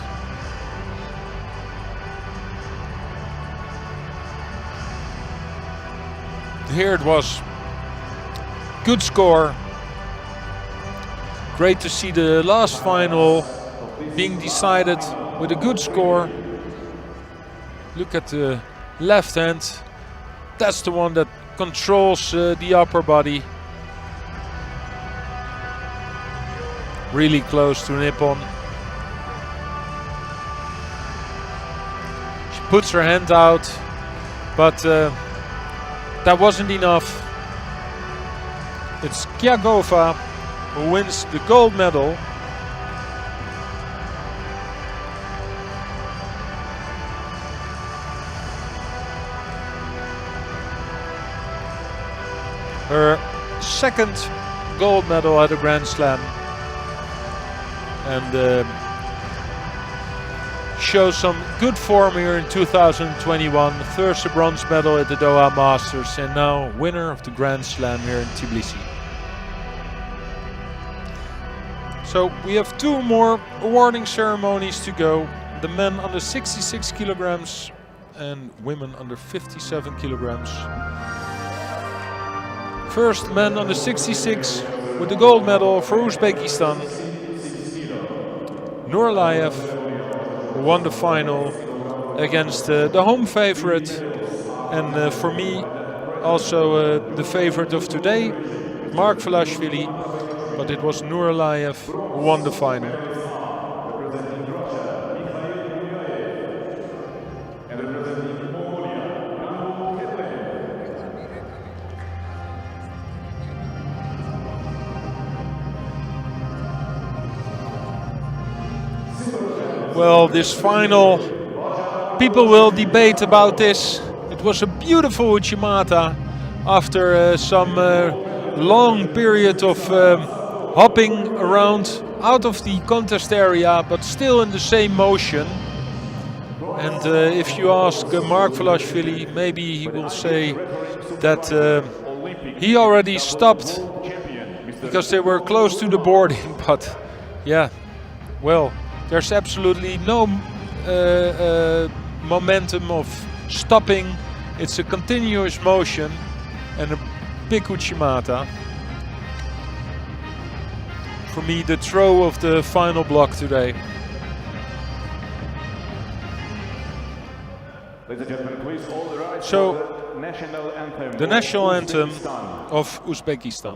Here it was. Good score. Great to see the last final being decided with a good score. Look at the left hand. That's the one that controls the upper body. Really close to Nippon. She puts her hand out, but that wasn't enough. It's Gyakova who wins the gold medal. Her second gold medal at a Grand Slam. And shows some good form here in 2021. First a bronze medal at the Doha Masters and now winner of the Grand Slam here in Tbilisi. So we have 2 more awarding ceremonies to go. The men under 66 kilograms and women under 57 kilograms. First men under 66 with the gold medal for Uzbekistan. Nuraliyev won the final against the home favorite, and for me also the favorite of today, Mark Velashvili, but it was Nuraliyev who won the final. Well, this final, people will debate about this. It was a beautiful Uchimata after some long period of hopping around out of the contest area, but still in the same motion. And if you ask Mark Velashvili, maybe he will say that he already stopped because they were close to the boarding. But yeah, well, there's absolutely no momentum of stopping. It's a continuous motion and a big Uchimata. For me, the throw of the final block today. Ladies and gentlemen, please all rise So, for the national anthem. The national anthem of Uzbekistan.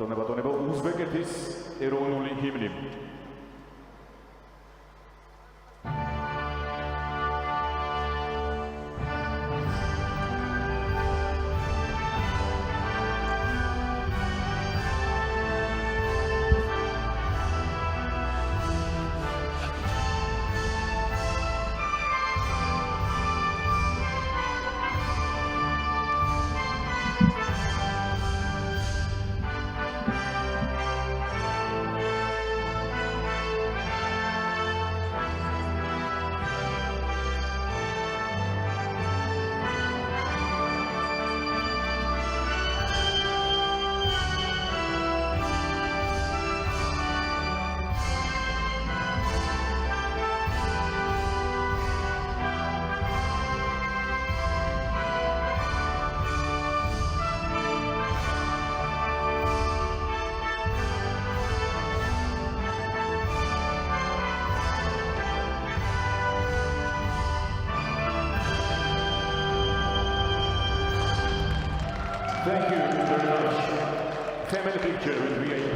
Thank you very much. Family picture with VIP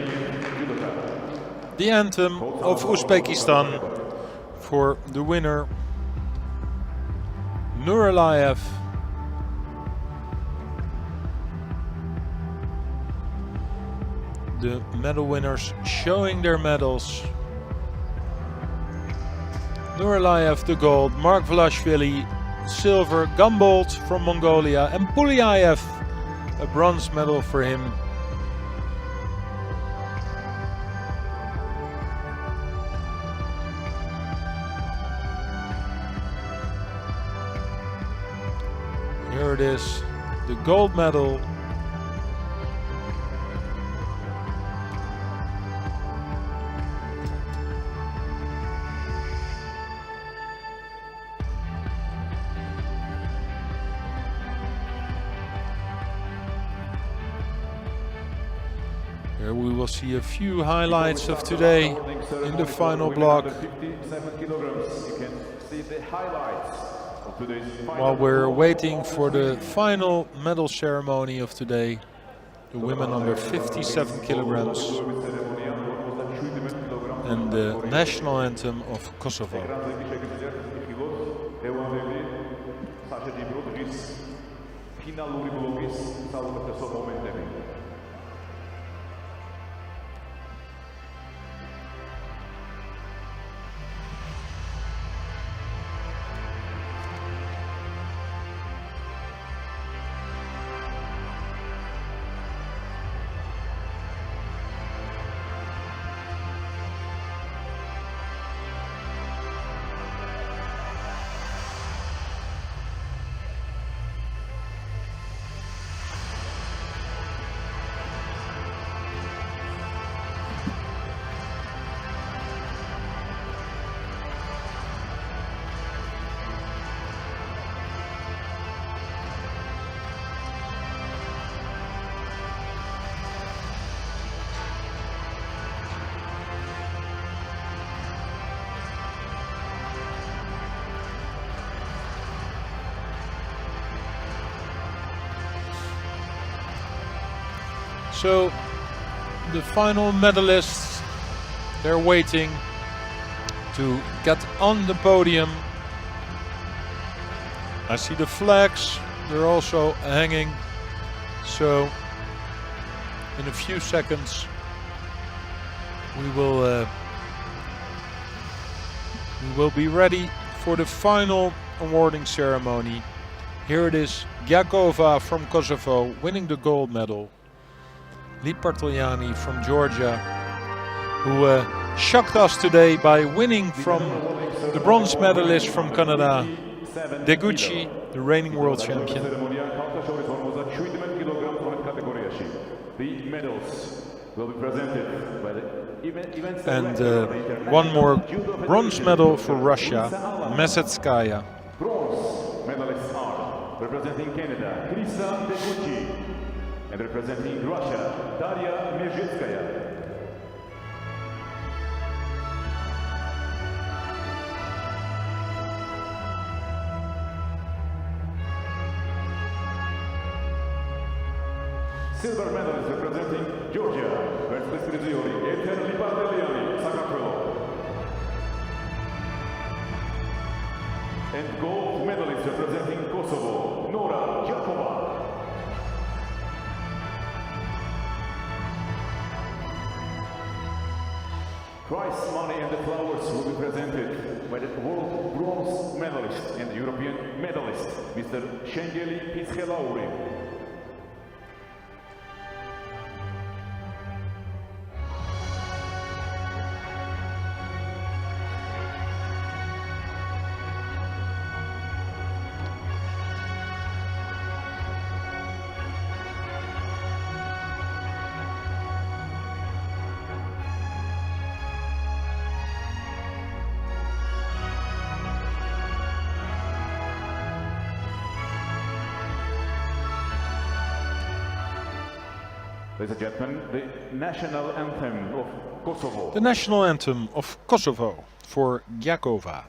Judo. The anthem of Uzbekistan for the winner, Nuraliyev. The medal winners showing their medals. Nuraliyev the gold, Mark Vlashvili silver, Gumboldt from Mongolia, and Puliayev a bronze medal for him. Here it is, the gold medal. Here we will see a few highlights of today in the final block. While we're waiting for the final medal ceremony of today, the women under 57 kilograms and the national anthem of Kosovo. So the final medalists, they're waiting to get on the podium. I see the flags, they're also hanging. So in a few seconds we will be ready for the final awarding ceremony. Here it is, Gyakova from Kosovo winning the gold medal. Lipartoliani from Georgia, who shocked us today by winning from the bronze medalist from Canada, Deguchi, the reigning world champion. The medals will be presented by the event And one more bronze medal for Russia, Mesetskaya. Bronze medalists are representing Canada, Krisa Deguchi, and representing Russia, Daria Mezhetskaya. Silver medalist representing Georgia, and gold medalist representing Kosovo, Nora Jakova. Prize money and the flowers will be presented by the world bronze medalist and European medalist, Mr. Şengeli Pitskhelauri. Ladies and gentlemen, the national anthem of Kosovo. The national anthem of Kosovo for Gyakova.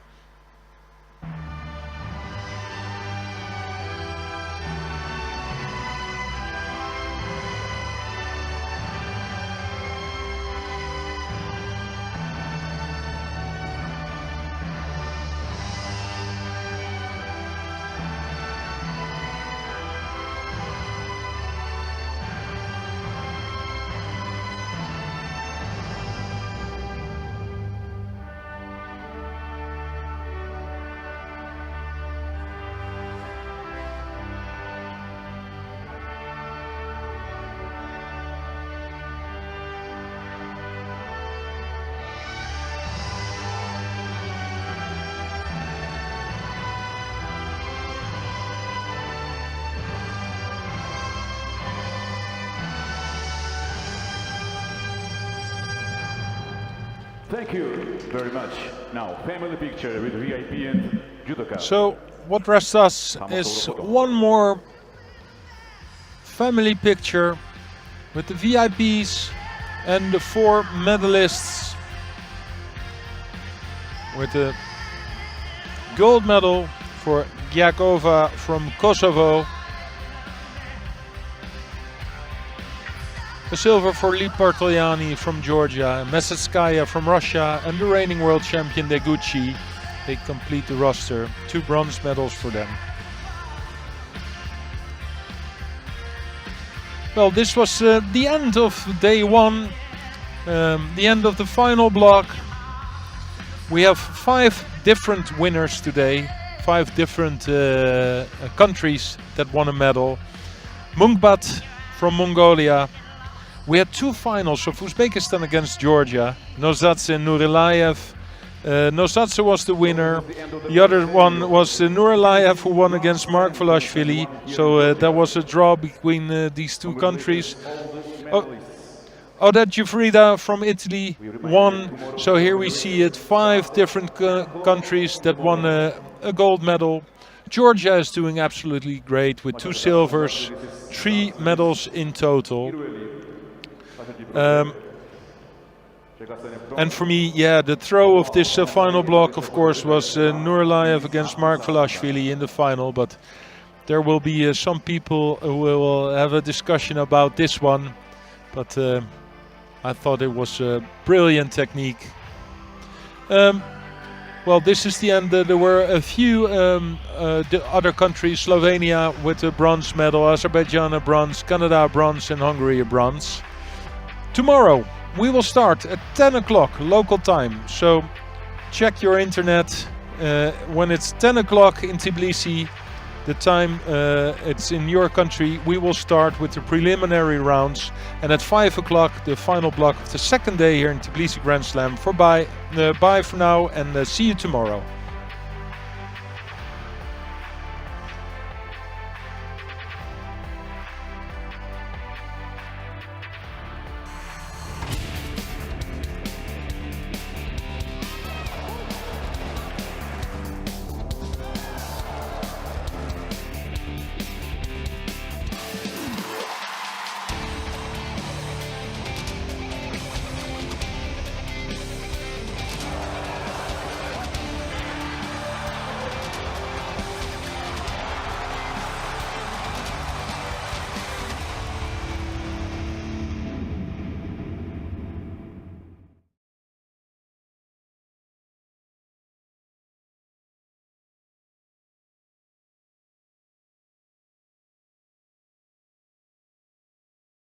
Thank you very much. Now, family picture with VIP and judoka. So what rests us is one more family picture with the VIPs and the 4 medalists, with the gold medal for Gyakova from Kosovo, the silver for Lipartoliani from Georgia, Mesetskaya from Russia, and the reigning world champion Deguchi. They complete the roster. 2 bronze medals for them. Well, this was the end of day 1, the end of the final block. We have 5 different winners today, 5 different countries that won a medal. Mungbat from Mongolia. We had 2 finals of Uzbekistan against Georgia, Nozadze and Nurilayev. Nozadze was the winner. The other one was Nurilayev, who won against Mark Velashvili. So there was a draw between these 2 countries. Odette Jufrida from Italy won. So here we see it, 5 different countries that won a gold medal. Georgia is doing absolutely great with 2 silvers, 3 medals in total. And for me, yeah, the throw of this final block, of course, was Nurilayev against Mark Velashvili in the final. But there will be some people who will have a discussion about this one. But I thought it was a brilliant technique. Well, this is the end. There were a few the other countries: Slovenia with a bronze medal, Azerbaijan a bronze, Canada a bronze, and Hungary a bronze. Tomorrow we will start at 10 o'clock local time. So check your internet. When it's 10 o'clock in Tbilisi, the time it's in your country, we will start with the preliminary rounds. And at 5 o'clock, the final block of the second day here in Tbilisi Grand Slam. Bye for now, and see you tomorrow.